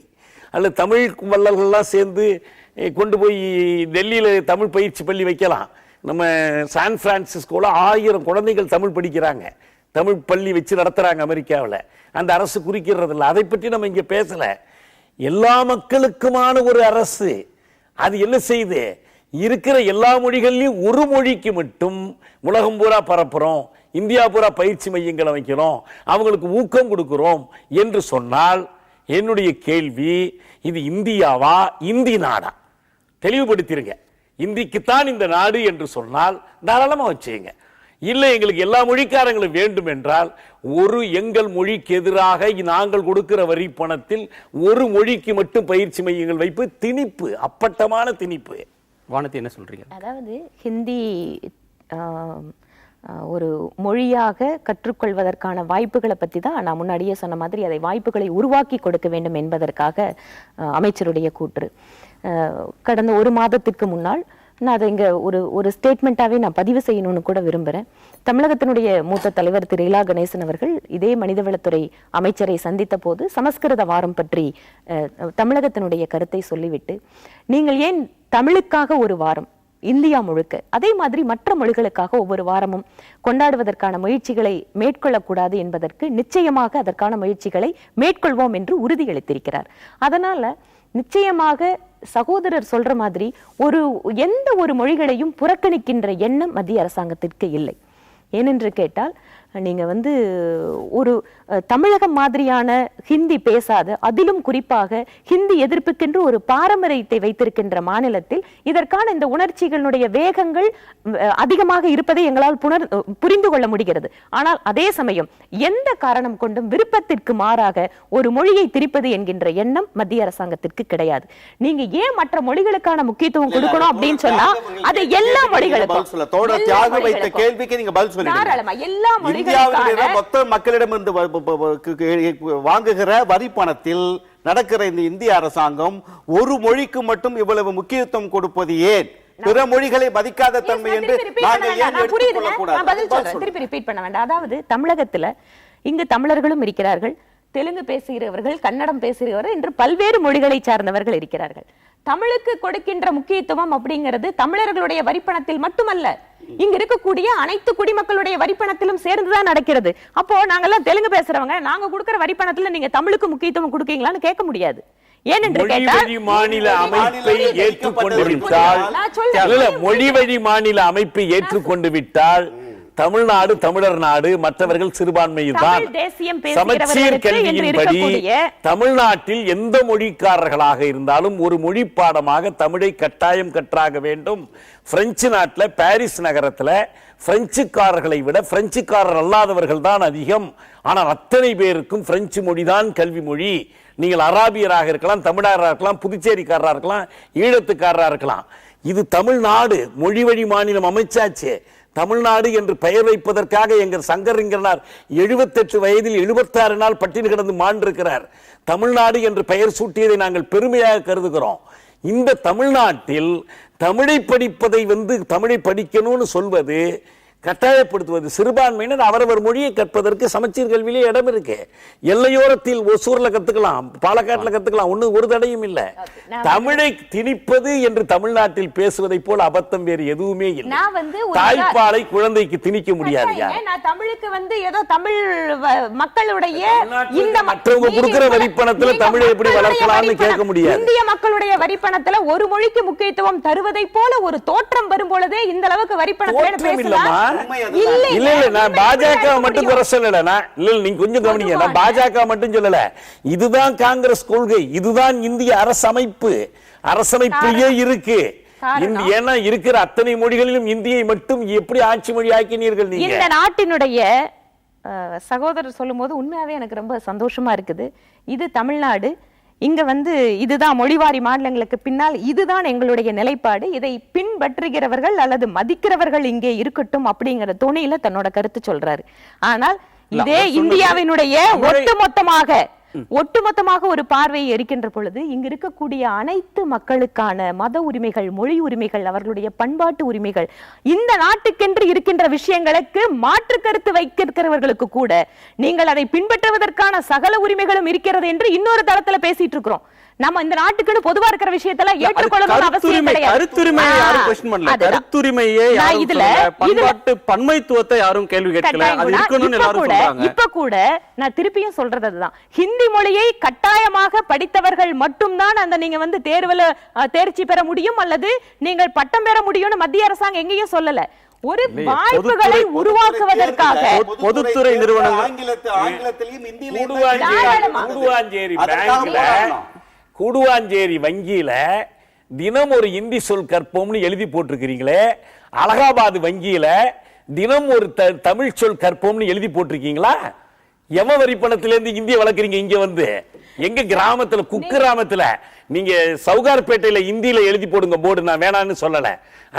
அல்லது தமிழ் வள்ளல்கள்லாம் சேர்ந்து கொண்டு போய் டெல்லியில் தமிழ் பயிற்சி பள்ளி வைக்கலாம். நம்ம சான் பிரான்சிஸ்கோவில் 1000 குழந்தைகள் தமிழ் படிக்கிறாங்க, தமிழ் பள்ளி வச்சு நடத்துகிறாங்க அமெரிக்காவில். அந்த அரசு குறிக்கிறதில்ல, அதை பற்றி நம்ம இங்கே பேசலை. எல்லா மக்களுக்குமான ஒரு அரசு. அது என்ன செய்யுது? இருக்கிற எல்லா மொழிகள்லையும் ஒரு மொழிக்கு மட்டும் உலகம் பூரா பரப்புறோம், இந்தியா பூரா பயிற்சி மையங்களை வைக்கிறோம், அவங்களுக்கு ஊக்கம் கொடுக்கிறோம் என்று சொன்னால் என்னுடைய கேள்வி, இது இந்தியாவா இந்தி நாடா? தெளிவுபடுத்திருங்க. இந்திக்குத்தான் இந்த நாடு என்று சொன்னால் தாராளமாக வச்சுங்க. இல்லை எங்களுக்கு எல்லா மொழிக்காரங்களும் வேண்டும் என்றால் ஒரு எங்கள் மொழிக்கு எதிராக நாங்கள் கொடுக்கிற வரி பணத்தில் ஒரு மொழிக்கு மட்டும் பயிற்சி மையங்கள் வைப்பு திணிப்பு, அப்பட்டமான திணிப்பு. வானதி என்ன சொல்றீங்க? அதாவது ஹிந்தி ஒரு மொழியாக கற்றுக்கொள்வதற்கான வாய்ப்புகளை பற்றி தான் நான் முன்னாடியே சொன்ன மாதிரி அதை வாய்ப்புகளை உருவாக்கி கொடுக்க வேண்டும் என்பதற்காக அமைச்சருடைய கூற்று. கடந்த 1 மாதத்திற்கு முன்னால் நான் அதை இங்கே ஒரு ஸ்டேட்மெண்ட்டாகவே நான் பதிவு செய்யணும்னு கூட விரும்புகிறேன். தமிழகத்தினுடைய மூத்த தலைவர் திரு இலா கணேசன் அவர்கள் இதே மனிதவளத்துறை அமைச்சரை சந்தித்த போது சமஸ்கிருத வாரம் பற்றி தமிழகத்தினுடைய கருத்தை சொல்லிவிட்டு, நீங்கள் ஏன் தமிழுக்காக ஒரு வாரம் இந்தியா முழுக்க அதே மாதிரி மற்ற மொழிகளுக்காக ஒவ்வொரு வாரமும் கொண்டாடுவதற்கான முயற்சிகளை மேற்கொள்ளக்கூடாது என்பதற்கு நிச்சயமாக அதற்கான முயற்சிகளை மேற்கொள்வோம் என்று உறுதியளித்திருக்கிறார். அதனால நிச்சயமாக சகோதரர் சொல்ற மாதிரி எந்த ஒரு மொழிகளையும் புறக்கணிக்கின்ற எண்ணம் மத்திய அரசாங்கத்திற்கு இல்லை. ஏனென்று கேட்டால், நீங்க ஒரு தமிழகம் மாதிரியான ஹிந்தி பேசாத, அதிலும் குறிப்பாக ஹிந்தி எதிர்ப்புக்கென்று ஒரு பாரம்பரியத்தை வைத்திருக்கின்ற மாநிலத்தில் இதற்கான இந்த உணர்ச்சிகளுடைய வேகங்கள் அதிகமாக இருப்பதை எங்களால் புரிந்து கொள்ள முடிகிறது. ஆனால் அதே சமயம் எந்த காரணம் கொண்டும் விருப்பத்திற்கு மாறாக ஒரு மொழியை திரிப்பது என்கின்ற எண்ணம் மத்திய அரசாங்கத்திற்கு கிடையாது. நீங்க ஏன் மற்ற மொழிகளுக்கான முக்கியத்துவம் கொடுக்கணும் அப்படின்னு சொன்னா அதை எல்லா மொழிகளுக்கும் எல்லா மொழிகளுக்கான மொத்த மக்களிடமிருந்து வாங்குகிற வரி பணத்தில் நடக்கிற இந்த இந்திய அரசாங்கம் ஒரு மொழிக்கு மட்டும் இவ்வளவு முக்கியத்துவம் கொடுப்பது ஏன்? பிற மொழிகளை மதிக்காத தன்மை என்று நாங்கள் ஏன் எடுத்துக் கொள்ளக்கூடாது? திருப்பி ரிப்பீட் பண்ண வேண்டாம். அதாவது தமிழகத்துல இங்கு தமிழர்களும் இருக்கிறார்கள், தெலுங்கு பேசுகிறவர்கள், கன்னடம் பேசுகிறவர்கள் என்று பல்வேறு மொழிகளை சார்ந்தவர்கள் இருக்கிறார்கள். தமிழுக்கு கொடுக்கின்ற முக்கியத்துவம் அப்படிங்கிறது தமிழர்களுடைய வரிப்பணத்தில் மட்டுமல்ல, இங்க இருக்கக்கூடிய அனைத்து குடிமக்களுடைய வரிப்பணத்திலும் சேர்ந்துதான் நடக்கிறது. அப்போ நாங்கெல்லாம் தெலுங்கு பேசுறவங்க, நாங்க கொடுக்கிற வரிப்பணத்துல நீங்க தமிழுக்கு முக்கியத்துவம் கொடுக்கீங்களான்னு கேட்க முடியாது. ஏனென்று கேட்டால் மாநில அமைப்பை ஏற்றுக்கொண்டு விட்டால், மொழி வழி மாநில அமைப்பை ஏற்றுக்கொண்டு விட்டால் தமிழ்நாடு தமிழர் நாடு, மற்றவர்கள் சிறுபான்மையில் தான். சமச்சீர் கல்வியின்படி தமிழ்நாட்டில் எந்த மொழிக்காரர்களாக இருந்தாலும் ஒரு மொழி பாடமாக தமிழை கட்டாயம் கற்றாக வேண்டும். பிரெஞ்சு நாட்டில் பாரிஸ் நகரத்தில் பிரெஞ்சுக்காரர்களை விட பிரெஞ்சுக்காரர் அல்லாதவர்கள் தான் அதிகம். ஆனால் அத்தனை பேருக்கும் பிரெஞ்சு மொழிதான் கல்வி மொழி. நீங்கள் அராபியராக இருக்கலாம், தமிழராக இருக்கலாம், புதுச்சேரிக்காரராக இருக்கலாம், ஈழத்துக்காரராக இருக்கலாம். இது தமிழ்நாடு, மொழி வழி மாநிலம் அமைச்சாச்சு. தமிழ்நாடு என்று பெயர் வைப்பதற்காக எங்கள் சங்கரிங்கனார் 78 வயதில் 76 நாள் பட்டினி கிடந்து மாண்டிருக்கிறார். தமிழ்நாடு என்று பெயர் சூட்டியதை நாங்கள் பெருமையாக கருதுகிறோம். இந்த தமிழ்நாட்டில் தமிழை படிப்பதை தமிழை படிக்கணும்னு சொல்வது, கட்டாயப்படுத்துவது, சிறுபான்மையினர் அவரவர் மொழியை கற்பதற்கு சமச்சீர் கல்வியிலே இடம் இருக்கு. எல்லையோரத்தில் ஒசூர்ல கத்துக்கலாம், பாலக்காட்டுல கத்துக்கலாம், ஒரு தடையும் இல்லை. தமிழை திணிப்பது என்று தமிழ்நாட்டில் பேசுவதை போல அபத்தம் வேறு எதுவுமே இல்லை. தாய்ப்பாலை குழந்தைக்கு திணிக்க முடியாது. நான் தமிழுக்கு ஏதோ தமிழ் மக்களுடைய இந்த மற்றவங்க கொடுக்கிற வரிப்பணத்துல தமிழை எப்படி வளர்க்கலாம்னு கேட்க முடியாது. இந்திய மக்களுடைய வரிப்பணத்துல ஒரு மொழிக்கு முக்கியத்துவம் தருவதை போல ஒரு தோற்றம் வரும் பொழுதே இந்த அளவுக்கு வரிப்பணத்துல பேசலாம். இல்ல நான் பாஜக மட்டும் குறை சொல்லல. நீங்க கொஞ்சம் கவனிங்க, நான் பாஜக மட்டும் சொல்லல. இதுதான் காங்கிரஸ் கொள்கை, இதுதான் இந்திய அரசமைப்பிலேயே இருக்கு. ஏன்னா இருக்கிற அத்தனை மொழிகளிலும் இந்தியை மட்டும் எப்படி ஆட்சி மொழி ஆக்கினீர்கள் நீங்க? இந்த நாட்டினுடைய சகோதரர் சொல்லும் போது உண்மையாவே எனக்கு ரொம்ப சந்தோஷமா இருக்குது. இது தமிழ்நாடு, இங்க இதுதான் மொழிவாரி மாநிலங்களுக்கு பின்னால் இதுதான் எங்களுடைய நிலைப்பாடு, இதை பின்பற்றுகிறவர்கள் அல்லது மதிக்கிறவர்கள் இங்கே இருக்கட்டும் அப்படிங்கிற துணையில தன்னோட கருத்து சொல்றாரு. ஆனால் இதே இந்தியாவினுடைய ஒட்டுமொத்தமாக ஒரு பார்வையை இருக்கின்ற பொழுது இங்கு இருக்கக்கூடிய அனைத்து மக்களுக்கான மத உரிமைகள், மொழி உரிமைகள், அவர்களுடைய பண்பாட்டு உரிமைகள், இந்த நாட்டுக்கென்று இருக்கின்ற விஷயங்களுக்கு மாற்று கருத்து வைக்கிறவர்களுக்கு கூட நீங்கள் அதை பின்பற்றுவதற்கான சகல உரிமைகளும் இருக்கிறது என்று இன்னொரு தளத்துல பேசிட்டு இருக்கிறோம். நம்ம இந்த நாட்டுக்குன்னு பொதுவா இருக்கிற விஷயத்தெல்லாம் ஏற்றுக்கொள்ளணும் அவசியம் கிடையாது. கருத்துரிமையை யாரும் क्वेश्चन பண்ணல. கருத்துரிமையை யாரும் சொல்லல. பண்பாட்டு பன்மைத்துவத்தை யாரும் கேள்வி கேட்கல. அது இருக்கணும்னு எல்லாரும் சொல்றாங்க. இப்ப கூட நான் திருப்பியும் சொல்றது அதுதான். ஹிந்தி மொழியை கட்டாயமாக படித்தவர்கள் மட்டும்தான் அந்த நீங்க தேர்வுல தேர்ச்சி பெற முடியும் அல்லது நீங்கள் பட்டம் பெற முடியும்னு மத்திய அரசாங்கம் எங்கேயும் சொல்லல. ஒரு வாய்ப்புகளை உருவாக்குவதற்காக பொதுத்துறை நிறுவனங்கள் ஆங்கிலத்திலும் இந்தியிலும் கூடுவாஞ்சேரி வங்கியில தினம் ஒரு இந்தி சொல் கற்போம்னு எழுதி போட்டிருக்கிறீங்களே, அலகாபாத் வங்கியில தினம் ஒரு தமிழ் சொல் கற்போம்னு எழுதி போட்டிருக்கீங்களா? எவ வரி பணத்திலிருந்து இந்திய வளர்க்குறீங்க? இங்க எங்க கிராமத்துல, குக்கிராமத்துல நீங்க சவுகார்பேட்டையில இந்தியில எழுதி போடுங்க போர்டு, நான் வேணான்னு சொல்லல.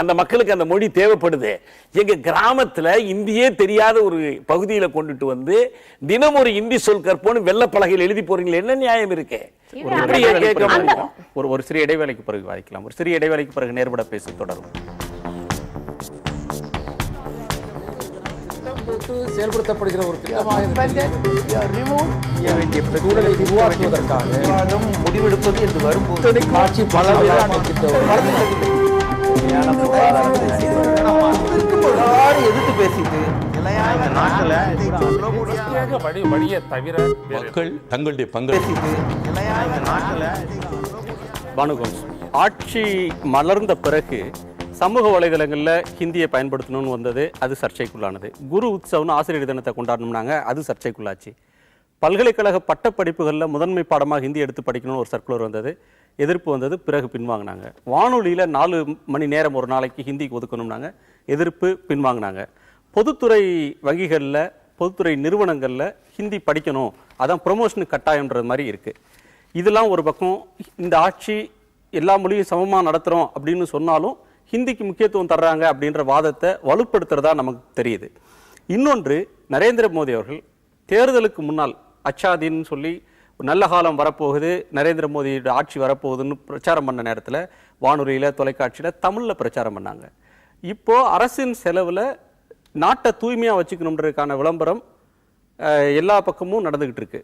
அந்த மக்களுக்கு அந்த மொழி தேவைப்படுது. எங்க கிராமத்துல இந்தியே தெரியாத ஒரு பகுதியில கொண்டுட்டு தினம் ஒரு இந்தி சொல் கற்போன்னு வெள்ள பலகையில் எழுதி போறீங்களா? என்ன நியாயம் இருக்கு? ஒரு சிறிய இடைவேளைக்கு பிறகு வாய்க்கலாம். ஒரு சிறிய இடைவேளைக்கு பிறகு நேர்பட பேசி தொடரும். செயல்படுத்தப்படுகிற ஒரு சூழலை உருவாக்குவதற்காக முடிவெடுப்பது என்று வரும்போது ஆட்சி எதிர்த்து பேசிட்டு மக்கள் தங்களுடைய பங்கு ஆட்சி மலர்ந்த பிறகு சமூக வலைதளங்கள்ல ஹிந்தியை பயன்படுத்தணும்னு வந்தது, அது சர்ச்சைக்குள்ளானது. குரு உற்சவம்னு ஆசிரியர் தினத்தை கொண்டாடணும்னாங்க, அது சர்ச்சைக்குள்ளாச்சு. பல்கலைக்கழக பட்டப்படிப்புகளில் முதன்மை பாடமாக ஹிந்தி எடுத்து படிக்கணும்னு ஒரு சர்க்குலர் வந்தது, எதிர்ப்பு வந்தது, பிறகு பின்வாங்கினாங்க. வானொலியில் 4 மணி நேரம் ஒரு நாளைக்கு ஹிந்திக்கு ஒதுக்கணும்னாங்க, எதிர்ப்பு, பின்வாங்கினாங்க. பொதுத்துறை வங்கிகளில், பொதுத்துறை நிறுவனங்களில் ஹிந்தி படிக்கணும், அதான் ப்ரொமோஷனுக்கு கட்டாயம்ன்றது மாதிரி இருக்குது. இதெல்லாம் ஒரு பக்கம். இந்த ஆட்சி எல்லா மொழியும் சமமாக நடத்துகிறோம் அப்படின்னு சொன்னாலும் ஹிந்திக்கு முக்கியத்துவம் தர்றாங்க அப்படின்ற வாதத்தை வலுப்படுத்துறதா நமக்கு தெரியுது. இன்னொன்று, நரேந்திர மோடி அவர்கள் தேர்தலுக்கு முன்னால் அச்சாதின்னு சொல்லி நல்ல காலம் வரப்போகுது, நரேந்திர மோடியோட ஆட்சி வரப்போகுதுன்னு பிரச்சாரம் பண்ண நேரத்தில் வானொலியில், தொலைக்காட்சியில் தமிழில் பிரச்சாரம் பண்ணாங்க. இப்போ அரசின் செலவில் நாட்டை தூய்மையாக வச்சுக்கணுன்றதுக்கான விளம்பரம் எல்லா பக்கமும் நடந்துகிட்டு இருக்கு.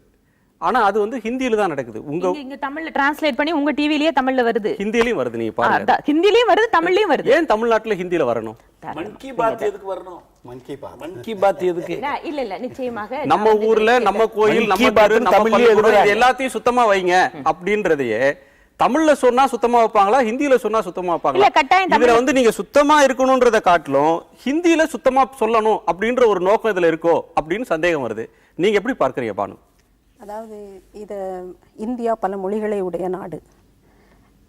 ஆனா அது ஹிந்தியில தான் நடக்குது. இங்க தமிழ்ல டிரான்ஸ்லேட் பண்ணி உங்க டிவிலயே தமிழ்ல வருது, ஹிந்திலயும் வருது. நீங்க பாருங்க, ஹிந்திலயும் வருது, தமிழ்லயும் வருது. ஏன் தமிழ்நாட்டுல ஹிந்தியில வரணும்? மன் கி பாத் எதுக்கு வரணும்? மன் கி பாத் எதுக்கு? இல்ல நிச்சயமாக நம்ம ஊர்ல, நம்ம கோயில், நம்ம எல்லாத்தையும் சுத்தமா வைங்க அப்படின்றதையே தமிழ்ல சொன்னா சுத்தமா வைப்பாங்களா, ஹிந்தியில சொன்னா சுத்தமா வைப்பாங்களா? இதுல நீங்க சுத்தமா இருக்கணும்ன்றத காட்டிலும் ஹிந்தியில சுத்தமா சொல்லணும் அப்படின்ற ஒரு நோக்கம் இதுல இருக்கோ அப்படின்னு சந்தேகம் வருது. நீங்க எப்படி பார்க்கறீங்க பானு? அதாவது இந்தியா பல மொழிகளை உடைய நாடு.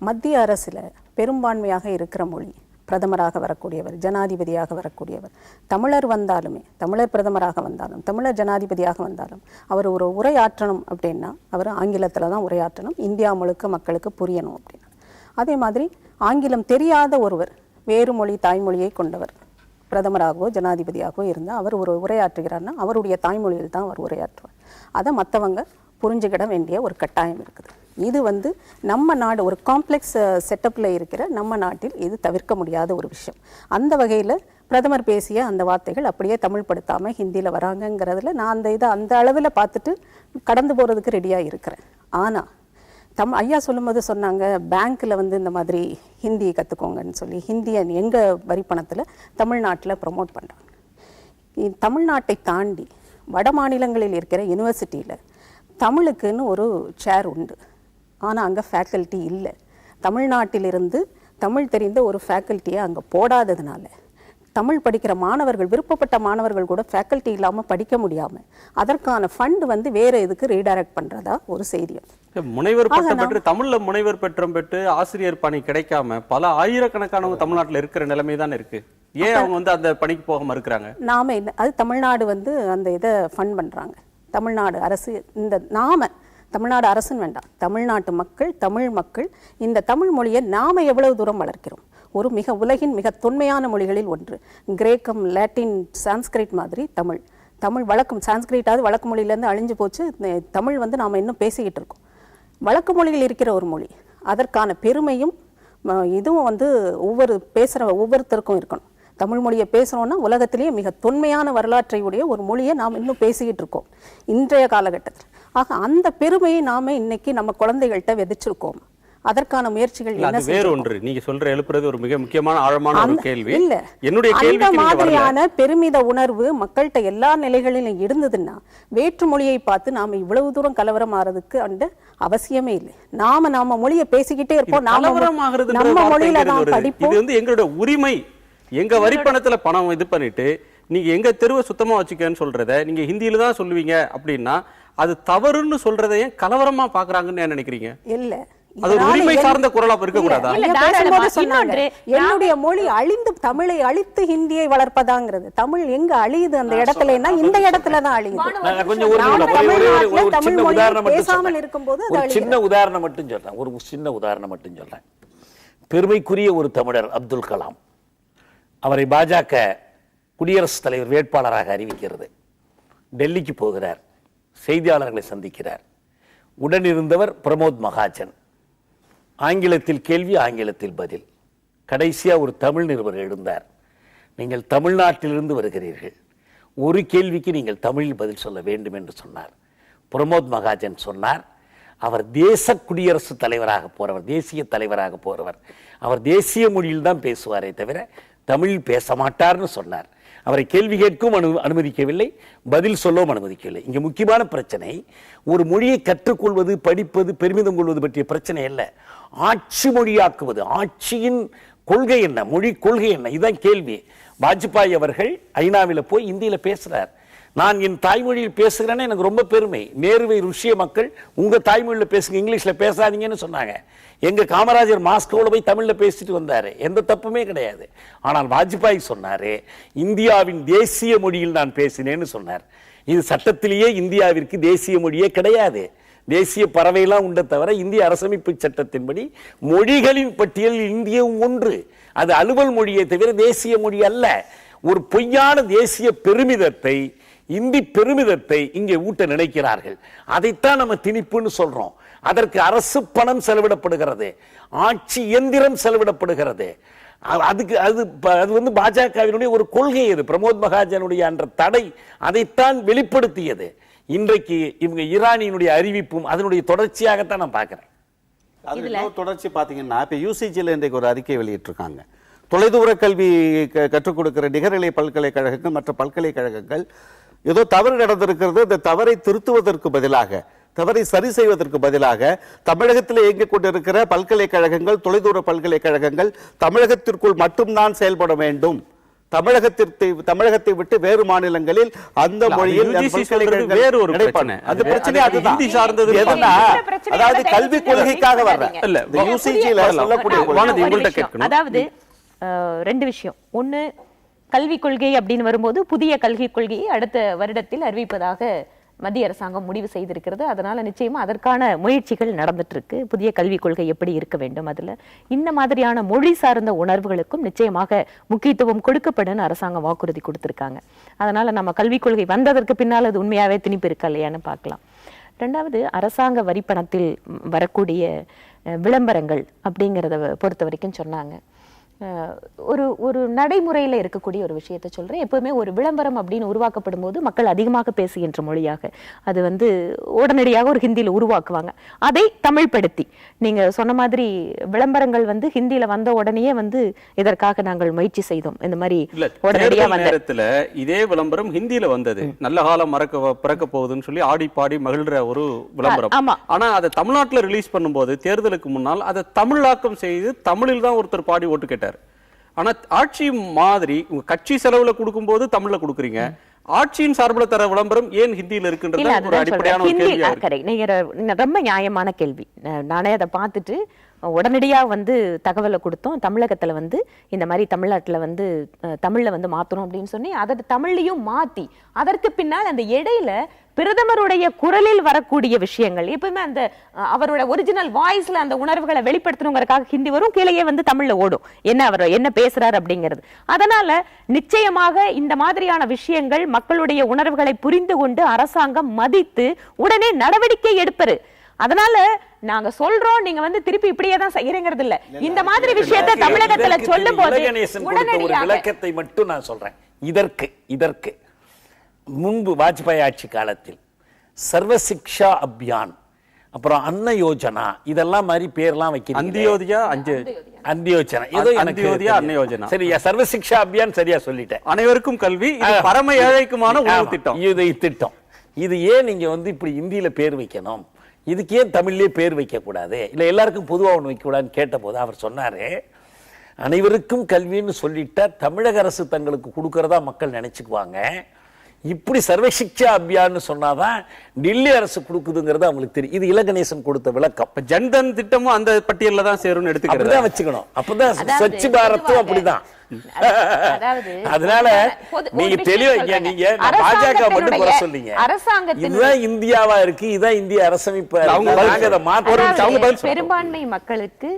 மத்திய அரசில் பெரும்பான்மையாக இருக்கிற மொழி, பிரதமராக வரக்கூடியவர், ஜனாதிபதியாக வரக்கூடியவர், தமிழர் வந்தாலுமே, தமிழர் பிரதமராக வந்தாலும், தமிழர் ஜனாதிபதியாக வந்தாலும் அவர் ஒரு உரையாற்றணும் அப்படின்னா அவர் ஆங்கிலத்தில் தான் உரையாற்றணும், இந்தியா முழுக்க மக்களுக்கு புரியணும் அப்படின்னா. அதே மாதிரி ஆங்கிலம் தெரியாத ஒருவர், வேறு மொழி தாய்மொழியை கொண்டவர் பிரதமராகவோ ஜனாதிபதியாகவோ இருந்தால் அவர் ஒரு உரையாற்றுகிறார்னா அவருடைய தாய்மொழியில் தான் அவர் உரையாற்றுவார். அதை மற்றவங்க புரிஞ்சுக்கிட வேண்டிய ஒரு கட்டாயம் இருக்குது. இது வந்து நம்ம நாடு ஒரு காம்ப்ளெக்ஸ் செட்டப்பில் இருக்கிற நம்ம நாட்டில் இது தவிர்க்க முடியாத ஒரு விஷயம். அந்த வகையில் பிரதமர் பேசிய அந்த வார்த்தைகள் அப்படியே தமிழ் படுத்தாமல் ஹிந்தியில் வராங்கங்கிறதுல நான் அந்த அளவில் பார்த்துட்டு கடந்து போகிறதுக்கு ரெடியாக இருக்கிறேன். ஆனால் ஐயா சொல்லும்போது சொன்னாங்க பேங்க்கில் வந்து இந்த மாதிரி ஹிந்தி கற்றுக்கோங்கன்னு சொல்லி ஹிந்தியை எங்கள் வரி பணத்தில் தமிழ்நாட்டில் ப்ரொமோட் பண்ணுறாங்க. தமிழ்நாட்டை தாண்டி வட மாநிலங்களில் இருக்கிற யூனிவர்சிட்டியில் தமிழுக்குன்னு ஒரு சேர் உண்டு. ஆனால் அங்கே ஃபேக்கல்ட்டி இல்லை. தமிழ்நாட்டிலிருந்து தமிழ் தெரிந்த ஒரு ஃபேக்கல்ட்டியை அங்கே போடாததுனால தமிழ் படிக்கிற மாணவர்கள், விருப்பப்பட்ட மாணவர்கள் கூட ஃபேக்கல்ட்டி இல்லாமல் படிக்க முடியாமல் அதற்கான ஃபண்ட் வந்து வேறு இதுக்கு ரீடைரக்ட் பண்ணுறதா ஒரு செய்தி. முனைவர் பட்டம் பெற்று தமிழ்ல முனைவர் பட்டம் பெற்று ஆசிரியர் பணி கிடைக்காம பல ஆயிரக்கணக்கானவங்க தமிழ்நாட்டில் இருக்கிற நிலைமை தான் இருக்கு. ஏன் அவங்க வந்து அந்த பணிக்கு போக மறுக்கிறாங்க? நாம அது தமிழ்நாடு வந்து அந்த இதை ஃபண்ட் பண்ணுறாங்க. தமிழ்நாடு அரசு தமிழ்நாடு அரசுன்னு வேண்டாம், தமிழ்நாட்டு மக்கள், தமிழ் மக்கள் இந்த தமிழ் மொழியை நாம் எவ்வளவு தூரம் வளர்க்கிறோம். ஒரு உலகின் மிக தொன்மையான மொழிகளில் ஒன்று. கிரேக்கம், லாட்டின், சான்ஸ்கிரிட் மாதிரி தமிழ் வழக்கம். சான்ஸ்கிரிட்டாவது வழக்கு மொழியிலேருந்து அழிஞ்சு போச்சு. தமிழ் வந்து நாம் இன்னும் பேசிக்கிட்டு இருக்கோம். வழக்கு மொழியில் இருக்கிற ஒரு மொழி, அதற்கான பெருமையும் இதுவும் வந்து ஒவ்வொருத்தருக்கும் இருக்கணும். தமிழ் மொழியை பேசுகிறோன்னா உலகத்திலேயே மிக தொன்மையான வரலாற்றை உடைய ஒரு மொழியை நாம் இன்னும் பேசிக்கிட்டு இருக்கோம் இன்றைய காலகட்டத்தில். ஆக அந்த பெருமையை நாம இன்னைக்கு நம்ம குழந்தைகள்கிட்ட விதைச்சிருக்கோம். அதற்கான முயற்சிகள் என்ன? வேற ஒன்று நீங்க சொல்ற எழுப்புறது ஒரு மிக முக்கியமான ஆழமான ஒரு கேள்வி. இல்ல, என்னுடைய கேள்வி அந்த மாதிரியான பெருமித உணர்வு மக்கள்கிட்ட எல்லா நிலைகளிலும் இருந்ததுன்னா வேற்று மொழியை பார்த்து நாம இவ்வளவு தூரம் கலவரம் ஆறதுக்கு அந்த அவசியமே இல்லை. நாம மொழியை பேசிக்கிட்டே இருப்போம். நம்ம மொழியில தான் படிப்போம். இது வந்து எங்களோட உரிமை. எங்க வரி பணத்துல பணம் இது பண்ணிட்டு நீங்க எங்க தெருவை சுத்தமா வச்சுக்கன்னு சொல்றத நீங்க ஹிந்தியில தான் சொல்லுவீங்க அப்படின்னா அது தவறுன்னு சொல்றதை ஏன் கலவரமா பாக்குறாங்கன்னு நினைக்கிறீங்க? இல்ல, அது ஒரு உரிமை சார்ந்த குரலா இருக்க கூடாதா? என்னுடைய மொழி அழிந்து தமிழை அழித்து ஹிந்தியை வளர்ப்பதாங்கிறது. தமிழ் எங்க அழியுது அந்த இடத்துலன்னா இந்த இடத்துலதான் அழியுது. சின்ன உதாரணம் மட்டும் சொல்றேன். பெருமைக்குரிய ஒரு தமிழர் அப்துல் கலாம், அவரை பாஜக குடியரசுத் தலைவர் வேட்பாளராக அறிவிக்கிறது. டெல்லிக்கு போகிறார், செய்தியாளர்களை சந்திக்கிறார். உடனிருந்தவர் பிரமோத் மகாஜன். ஆங்கிலத்தில் கேள்வி, ஆங்கிலத்தில் பதில். கடைசியா ஒரு தமிழ் நிருபர் எழுந்தார், நீங்கள் தமிழ்நாட்டிலிருந்து வருகிறீர்கள், ஒரு கேள்விக்கு நீங்கள் தமிழில் பதில் சொல்ல வேண்டும் என்று சொன்னார். பிரமோத் மகாஜன் சொன்னார், அவர் தேச குடியரசுத் தலைவராக போறவர், தேசிய தலைவராக போறவர், அவர் தேசிய மொழியில் தான் பேசுவாரே தவிர தமிழில் பேச மாட்டார்னு சொன்னார். அவரை கேள்வி கேட்கவும் அனுமதிக்கவில்லை, பதில் சொல்லவும் அனுமதிக்கவில்லை. இங்க முக்கியமான பிரச்சனை ஒரு மொழியை கற்றுக்கொள்வது, படிப்பது, பெருமிதம் கொள்வது பற்றிய பிரச்சனை அல்ல, ஆட்சி மொழியாக்குவது. ஆட்சியின் கொள்கை என்ன, மொழி கொள்கை என்ன, இதுதான் கேள்வி. வாஜ்பாய் அவர்கள் ஐநாவில் போய் இந்தியில பேசுறார். நான் என் தாய்மொழியில் பேசுகிறேன்னு எனக்கு ரொம்ப பெருமை. நேருவை ருஷ்ய மக்கள் உங்க தாய்மொழியில் பேசுங்க, இங்கிலீஷ்ல பேசாதீங்கன்னு சொன்னாங்க. எங்க காமராஜர் மாஸ்கோவில் போய் தமிழ்ல பேசிட்டு வந்தாரு, எந்த தப்புமே கிடையாது. ஆனால் வாஜ்பாய் சொன்னாரு, இந்தியாவின் தேசிய மொழியில் நான் பேசினேன்னு சொன்னார். இது சட்டத்திலேயே இந்தியாவிற்கு தேசிய மொழியே கிடையாது. தேசிய பறவையெல்லாம் உண்ட தவிர இந்திய அரசமைப்பு சட்டத்தின்படி மொழிகளின் பட்டியலில் இந்தியவும் ஒன்று. அது அலுவல் மொழியை தவிர தேசிய மொழி அல்ல. ஒரு பொய்யான தேசிய பெருமிதத்தை, இந்தி பெருமிதத்தை இங்கே ஊட்ட நினைக்கிறார்கள். அதைத்தான் நம்ம திணிப்புன்னு சொல்றோம். அதற்கு அரசு பணம் செலவிடப்படுகிறது, ஆட்சி இயந்திரம் செலவிடப்படுகிறது. அதுக்கு அது வந்து பாஜகவினுடைய ஒரு கொள்கை. அது பிரமோத் மகாஜனுடைய அந்த தடை அதைத்தான் வெளிப்படுத்தியது. இன்றைக்கு இவங்க ஈரானியினுடைய அறிவிப்பும் அதனுடைய தொடர்ச்சியாகத்தான் நான் பார்க்கிறேன். அது தொடர்ச்சி பாத்தீங்கன்னா இப்ப யூசிஜில இன்றைக்கு ஒரு அறிக்கை வெளியிட்டிருக்காங்க. தொலைதூர கல்வி கற்றுக் கொடுக்கிற நிகர்நிலை பல்கலைக்கழகங்கள், மற்ற பல்கலைக்கழகங்கள் ஏதோ தவறு நடந்திருக்கிறது, இந்த தவறை திருத்துவதற்கு பதிலாக, தவறை சரி செய்வதற்கு பதிலாக தமிழகத்தில் இயங்கிக் கொண்டிருக்கிற பல்கலைக்கழகங்கள், தொலைதூர பல்கலைக்கழகங்கள் தமிழகத்திற்குள் மட்டும்தான் செயல்பட வேண்டும். தமிழகத்தை விட்டு வேறு மாநிலங்களில் அந்த மொழியில் வேறு ஒரு பிரச்சனை. அந்த பிரச்சனை அதுதான். அதாவது கல்வி கொள்கைக்காக வர்ற அதாவது ரெண்டு விஷயம். ஒண்ணு, கல்விக் கொள்கை அப்படின்னு வரும்போது புதிய கல்விக் கொள்கையை அடுத்த வருடத்தில் அறிவிப்பதாக மத்திய அரசாங்கம் முடிவு செய்திருக்கிறது. அதனால நிச்சயமா அதற்கான முயற்சிகள் நடந்துட்டு இருக்கு. புதிய கல்விக் கொள்கை எப்படி இருக்க வேண்டும், அதுல இந்த மாதிரியான மொழி சார்ந்த உணர்வுகளுக்கும் நிச்சயமாக முக்கியத்துவம் கொடுக்கப்படும் அரசாங்கம் வாக்குறுதி கொடுத்திருக்காங்க. அதனால நம்ம கல்விக் கொள்கை வந்ததற்கு பின்னால் அது உண்மையாவே திணிப்பு இருக்கா இல்லையான்னு பார்க்கலாம். ரெண்டாவது அரசாங்க வரிப்பணத்தில் வரக்கூடிய விளம்பரங்கள் அப்படிங்கிறத பொறுத்த வரைக்கும் சொன்னாங்க. ஒரு ஒரு நடைமுறையில் இருக்கக்கூடிய ஒரு விஷயத்தை சொல்கிறேன். எப்போவுமே ஒரு விளம்பரம் அப்படின்னு உருவாக்கப்படும் போது மக்கள் அதிகமாக பேசுகின்ற மொழியாக அது வந்து உடனடியாக ஒரு ஹிந்தியில் உருவாக்குவாங்க. அதை தமிழ்படுத்தி நீங்கள் சொன்ன மாதிரி விளம்பரங்கள் வந்து ஹிந்தியில் வந்த உடனே வந்து இதற்காக நாங்கள் முயற்சி செய்தோம். இந்த மாதிரி உடனடியாக வந்த நேரத்தில் இதே விளம்பரம் ஹிந்தியில வந்தது. நல்ல காலம் பிறக்க போகுதுன்னு சொல்லி ஆடி பாடி மகிழ்ற ஒரு விளம்பரம். ஆமா. ஆனா அதை தமிழ்நாட்டில் ரிலீஸ் பண்ணும்போது தேர்தலுக்கு முன்னால் அதை தமிழாக்கம் செய்து தமிழில் தான் ஒருத்தர் பாடி ஓட்டு கேட்டார். ஆனா ஆட்சி மாதிரி உங்க கட்சி செலவுல கொடுக்கும் போது தமிழ்ல கொடுக்குறீங்க, ஆட்சியின் சார்பில் தர விளம்பரம் ஏன் ஹிந்தியில இருக்குன்றது ஒரு அடிப்படையான கேள்வியா இருக்கு. நீங்க ரொம்ப நியாயமான கேள்வி. நானே அதை பார்த்துட்டு உடனடியாக வந்து தகவலை கொடுத்தோம். தமிழகத்தில் வந்து இந்த மாதிரி தமிழ்நாட்டில் வந்து தமிழில் வந்து மாற்றணும் அப்படின்னு சொல்லி அதை தமிழ்லையும் மாற்றி அதற்கு பின்னால் அந்த இடையில பிரதமருடைய குரலில் வரக்கூடிய விஷயங்கள் எப்பவுமே அந்த அவரோட ஒரிஜினல் வாய்ஸ்ல அந்த உணர்வுகளை வெளிப்படுத்தணுங்கிறதுக்காக ஹிந்தி வரும், கீழே வந்து தமிழ்ல ஓடும் அவர் என்ன பேசுறாரு அப்படிங்கிறது. அதனால நிச்சயமாக இந்த மாதிரியான விஷயங்கள் மக்களுடைய உணர்வுகளை புரிந்து கொண்டு அரசாங்கம் மதித்து உடனே நடவடிக்கை எடுப்பாரு. அதனால நாங்க சொல்றோம், நீங்க வந்து திருப்பி இப்படியே தான் செய்யறங்கிறது இல்ல. இந்த மாதிரி விஷயத்தை தமிழகத்துல சொல்லும் போது விளக்கத்தை மட்டும் நான் சொல்றேன். இதற்கு முன்பு வாஜ்பாய் ஆட்சி காலத்தில் சர்வ சிக்ஷா அபியான், அப்புறம் அன்ன யோஜனா, இதெல்லாம் மாதிரி பேர்லாம் வைக்கிறீங்க. அந்தியோதயா அந்தியோஜனா, ஏதோ அந்தியோதயா அன்ன யோஜனா, சரியா? சர்வ சிக்ஷா அபியான் சரியா சொல்லிட்டேன். அனைவருக்கும் கல்வி, பரம ஏழைக்குமான உணவு திட்டம். இது ஏன் நீங்க வந்து இப்படி இந்தியில பேர் வைக்கணும், இதுக்கு ஏன் தமிழ்லயே பேர் வைக்க கூடாது, இல்ல எல்லாருக்கும் பொதுவாக ஒன்று வைக்க கூடாதுன்னு கேட்ட போது அவர் சொன்னாரு, அனைவருக்கும் கல்வின்னு சொல்லிட்டா தமிழக அரசு தங்களுக்கு கொடுக்கறதா மக்கள் நினைச்சுக்குவாங்க. இப்படி சர்வசிக்ஷா அபியான்னு சொன்னாதான் டெல்லி அரசு கொடுக்குதுங்கிறது அவங்களுக்கு தெரியும். இது இலகணேசன் கொடுத்த விளக்கம். ஜன்தன் திட்டமும் அந்த பட்டியலில் தான் சேரும்னு எடுத்துக்கிறதா வச்சுக்கணும். அப்பதான் ஸ்வச் பாரத்தும் அப்படிதான். அதனால நீங்க தெளிவா நீங்க பாஜக மட்டும் குறை சொல்றீங்க. இதுதான் இந்தியாவா இருக்கு, இதுதான் இந்திய அரசமைப்பு. பெரும்பான்மை மக்களுக்கு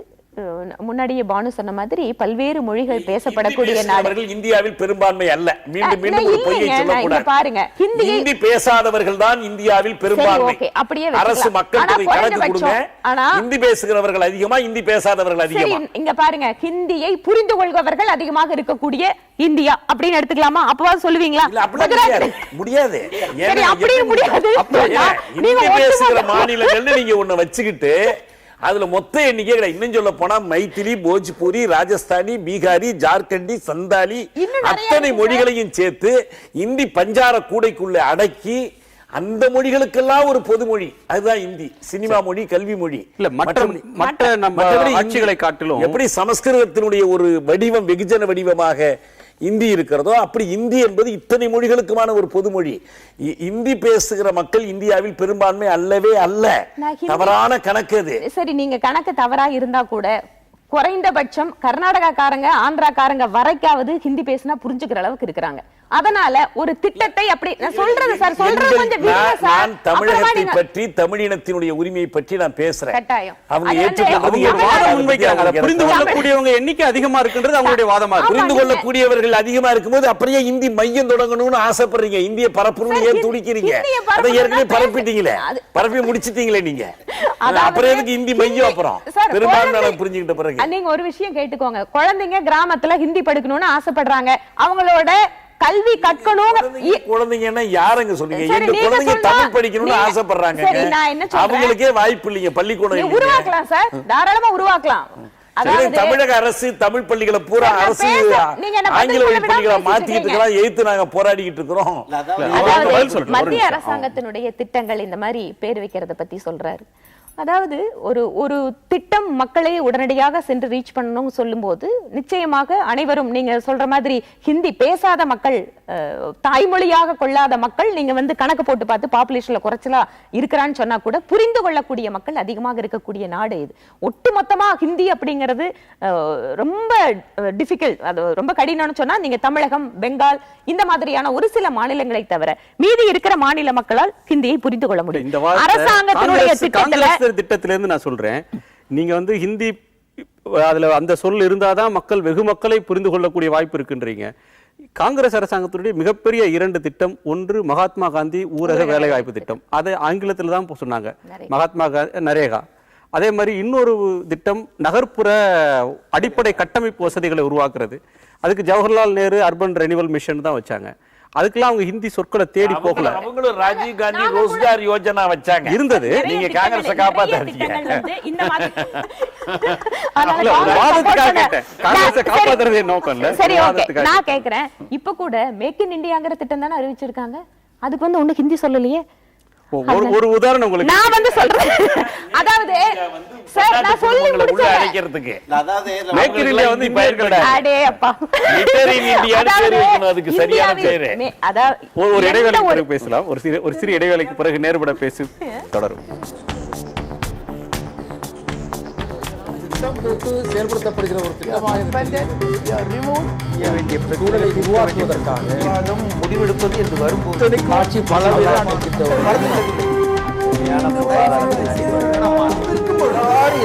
முன்னாடியே பானு சொன்ன மாதிரி பல்வேறு மொழிகள் பேசப்படக்கூடிய நாடு இந்தியாவில் பெரும்பான்மை அல்ல. மீண்டும் மீண்டும் ஒரு பொய்யை சொல்லக்கூடாது. பாருங்க, ஹிந்தி பேசாதவர்கள் தான் இந்தியாவில் பெரும்பான்மை. அப்படியே அரசு மக்கள் தொகை கணக்கு கொடுங்க. ஹிந்தி பேசுகிறவர்கள் அதிகமா, ஹிந்தி பேசாதவர்கள் அதிகமா. இங்க பாருங்க, ஹிந்தியை புரிந்து கொள்பவர்கள் அதிகமாக இருக்கக்கூடிய இந்தியா அப்படின்னு எடுத்துக்கலாமா? அப்பவாது சொல்லுவீங்களா? முடியாது. அப்படியே முடியாது. ஹிந்தி பேசுகிற மாநிலங்கள்னு நீங்க ஒண்ணு வச்சுக்கிட்டு அதுல மொத்த எண்ணிக்கை கிடையாது. இன்னும் சொல்ல போனா மைத்திலி, போஜ்பூரி, ராஜஸ்தானி, பீகாரி, ஜார்க்கண்டி, சந்தாலி அத்தனை மொழிகளையும் சேர்த்து இந்தி பஞ்சார கூடைக்குள்ள அடக்கி அந்த மொழிகளுக்கெல்லாம் ஒரு பொதுமொழி, அதுதான் இந்தி. சினிமா மொழி, கல்வி மொழி. இல்ல மற்ற நம்ம ஆட்சிகளை காட்டிலும் எப்படி சமஸ்கிருதத்தினுடைய ஒரு வடிவம் வெகுஜன வடிவமாக இந்தி இருக்கிறதோ அப்படி இந்தி என்பது இத்தனை மொழிகளுக்குமான ஒரு பொதுமொழி. இந்தி பேசுகிற மக்கள் இந்தியாவில் பெரும்பான்மை அல்லவே அல்ல. தவறான கணக்கு அது. சரி, நீங்க கணக்கு தவறா இருந்தா கூட குறைந்தபட்சம் கர்நாடகாக்காரங்க, ஆந்திராக்காரங்க வரைக்காவது ஹிந்தி பேசினா புரிஞ்சுக்கிற அளவுக்கு இருக்கிறாங்க. அதனால ஒரு திட்டத்தை அப்படி நான் சொல்றது சார், சொல்றது கொஞ்சம் நான் தமிழகத்தை பற்றி, தமிழினத்தினுடைய உரிமையை பற்றி நான் பேசுறேன். அவங்க ஏற்றுக்கொள்வது புரிந்து கொள்ளக்கூடியவங்க எண்ணிக்கை அதிகமா இருக்குன்றது அவங்களுடைய வாதமா இருக்கு. புரிந்து கொள்ளக்கூடியவர்கள் அதிகமா இருக்கும்போது அப்படியே இந்தி மையம் தொடங்கணும்னு ஆசைப்படுறீங்க, இந்திய பரப்பணும்னு ஏன் துடிக்கிறீங்க? அதை ஏற்கனவே பரப்பிட்டீங்களே, பரப்பி முடிச்சிட்டீங்களே நீங்க. அப்புறம் எதுக்கு இந்தி மையம்? அப்புறம் பெரும்பான்மை புரிஞ்சுக்கிட்ட பிறகு நீங்க ஒரு விஷயம் கேட்டுக்கோங்க, குழந்தைங்க கிராமத்துல ஹிந்தி படிக்கணும்னு ஆசைப்படுறாங்க, அவங்களோட கல்வி கற்கணும். குழந்தைங்கன்னா யாருங்க சொல்லுங்க? எங்க குழந்தைங்க தமிழ் படிக்கணும்னு ஆசைப்படுறாங்க, அவங்களுக்கே வாய்ப்பு இல்லைங்க. பள்ளிக்கூடம் உருவாக்கலாம் சார், தாராளமா உருவாக்கலாம். தமிழக அரசு தமிழ் பள்ளிகளை பூரா அரசு ஆங்கில வழி பள்ளிகளை மாத்திக்கிட்டு இருக்கலாம், எதிர்த்து நாங்க போராடிக்கிட்டு இருக்கிறோம். மத்திய அரசாங்கத்தினுடைய திட்டங்கள் இந்த மாதிரி பேர் வைக்கிறத பத்தி சொல்றாரு. அதாவது ஒரு திட்டம் மக்களை உடனடியாக சென்று ரீச் பண்ணணும் சொல்லும் போது நிச்சயமாக அனைவரும் நீங்க சொல்ற மாதிரி ஹிந்தி பேசாத மக்கள், தாய்மொழியாக கொள்ளாத மக்கள் நீங்க வந்து கணக்கு போட்டு பார்த்து பாப்புலேஷன்ல குறைச்சலா இருக்கிறான்னு சொன்னா கூட புரிந்து கொள்ளக்கூடிய மக்கள் அதிகமாக இருக்கக்கூடிய நாடு இது. ஒட்டுமொத்தமா ஹிந்தி அப்படிங்கிறது ரொம்ப டிஃபிகல்ட், அது ரொம்ப கடினம்னு சொன்னா நீங்க தமிழகம், பெங்கால் இந்த மாதிரியான ஒரு சில மாநிலங்களை தவிர மீதி இருக்கிற மாநில மக்களால் ஹிந்தியை புரிந்து கொள்ள முடியும். அரசாங்கத்தினுடைய திட்டத்திலிருந்து நான் சொல்றேன், நீங்க வந்து ஹிந்தி அதுல அந்த சொல் இருந்தாதான் மக்கள் வெகு மக்களை புரிந்து கொள்ளக்கூடிய வாய்ப்பு இருக்குன்றீங்க. காங்கிரஸ் அரசாங்கத்தினுடைய மிகப்பெரிய 2 திட்டம், ஒன்று மகாத்மா காந்தி ஊரக வேலைவாய்ப்பு திட்டம், அதை ஆங்கிலத்தில் தான் சொன்னாங்க, மகாத்மா காந்தி நரேகா. அதே மாதிரி இன்னொரு திட்டம் நகர்ப்புற அடிப்படை கட்டமைப்பு வசதிகளை உருவாக்குறது. அதுக்கு Jawaharlal Nehru urban renewal mission தான் வச்சாங்க. அதுக்கெல்லாம் அவங்க ஹிந்தி சொற்களை தேடி போகல. அவங்களும் ராஜீவ் காந்தி ரோஸ்கார் யோஜனா வச்சாங்க, இருந்தது. நீங்க காங்கிரஸை காப்பாத்தாதீங்க. காப்பாத்துறதே நோக்கம் இல்ல. சரி, ஓகே, நான் கேக்குறேன், இப்ப கூட மேக் இன் இந்தியாங்கிற திட்டம் தானே அறிவிச்சிருக்காங்க, அதுக்கு வந்து ஒண்ணு ஹிந்தி சொல்லலையே. ஒரு உதாரணம் உங்களுக்கு நான் வந்து சொல்றேன், அதாவது சார் நான் சொல்லி முடிச்சேன் அழைக்கிறதுக்கு, அதாவது மேக் இன் இந்தியா வந்து இப்ப இருக்கடா, அடே அப்பா, லிட்டர் இன் இந்தியான்னு பேர் வைக்கணும், அதுக்கு சரியான பேரு. அதாவது ஒரு இடைவேளைக்கு பிறகு பேசலாம். ஒரு சிறிய இடைவேளைக்கு பிறகு நேர்பட பேசி தொடரும். திட்டம் போட்டு செயல்படுத்தப்படுகிற ஒரு திட்டமாக சூழலை உருவாக்குவதற்காக விவாதம் முடிவெடுப்பது என்று வரும்போது ஆட்சி பலவிதமான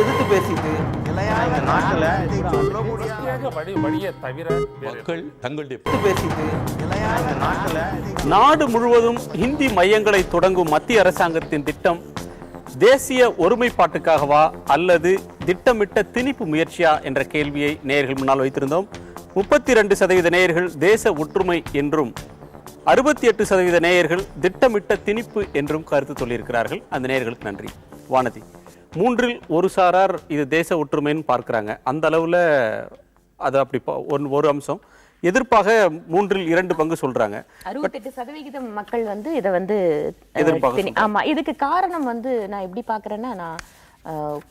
எதிர்த்து பேசிட்டு பேசிட்டு நாடு முழுவதும் ஹிந்தி மையங்களை தொடங்கும் மத்திய அரசாங்கத்தின் திட்டம் தேசிய ஒருமைப்பாட்டுக்காகவா அல்லது திட்டமிட்ட திணிப்பு முயற்சியா என்ற கேள்வியை நேயர்கள் முன்னால் வைத்திருந்தோம். 32% நேயர்கள் தேச ஒற்றுமை என்றும் 68% நேயர்கள் திட்டமிட்ட திணிப்பு என்றும் கருத்து சொல்லியிருக்கிறார்கள். அந்த நேயர்களுக்கு நன்றி. வானதி, 3இல் 1 சாரார் இது தேச ஒற்றுமைன்னு பார்க்கிறாங்க. அந்த அளவுல அது அப்படி ஒரு அம்சம். எதிர்ப்பாக 3இல் 2 பங்கு சொல்றாங்க. 68% மக்கள் வந்து இதை வந்து எதிர்ப்பாக. ஆமா, இதுக்கு காரணம் வந்து நான் எப்படி பாக்குறேன்னா, நான்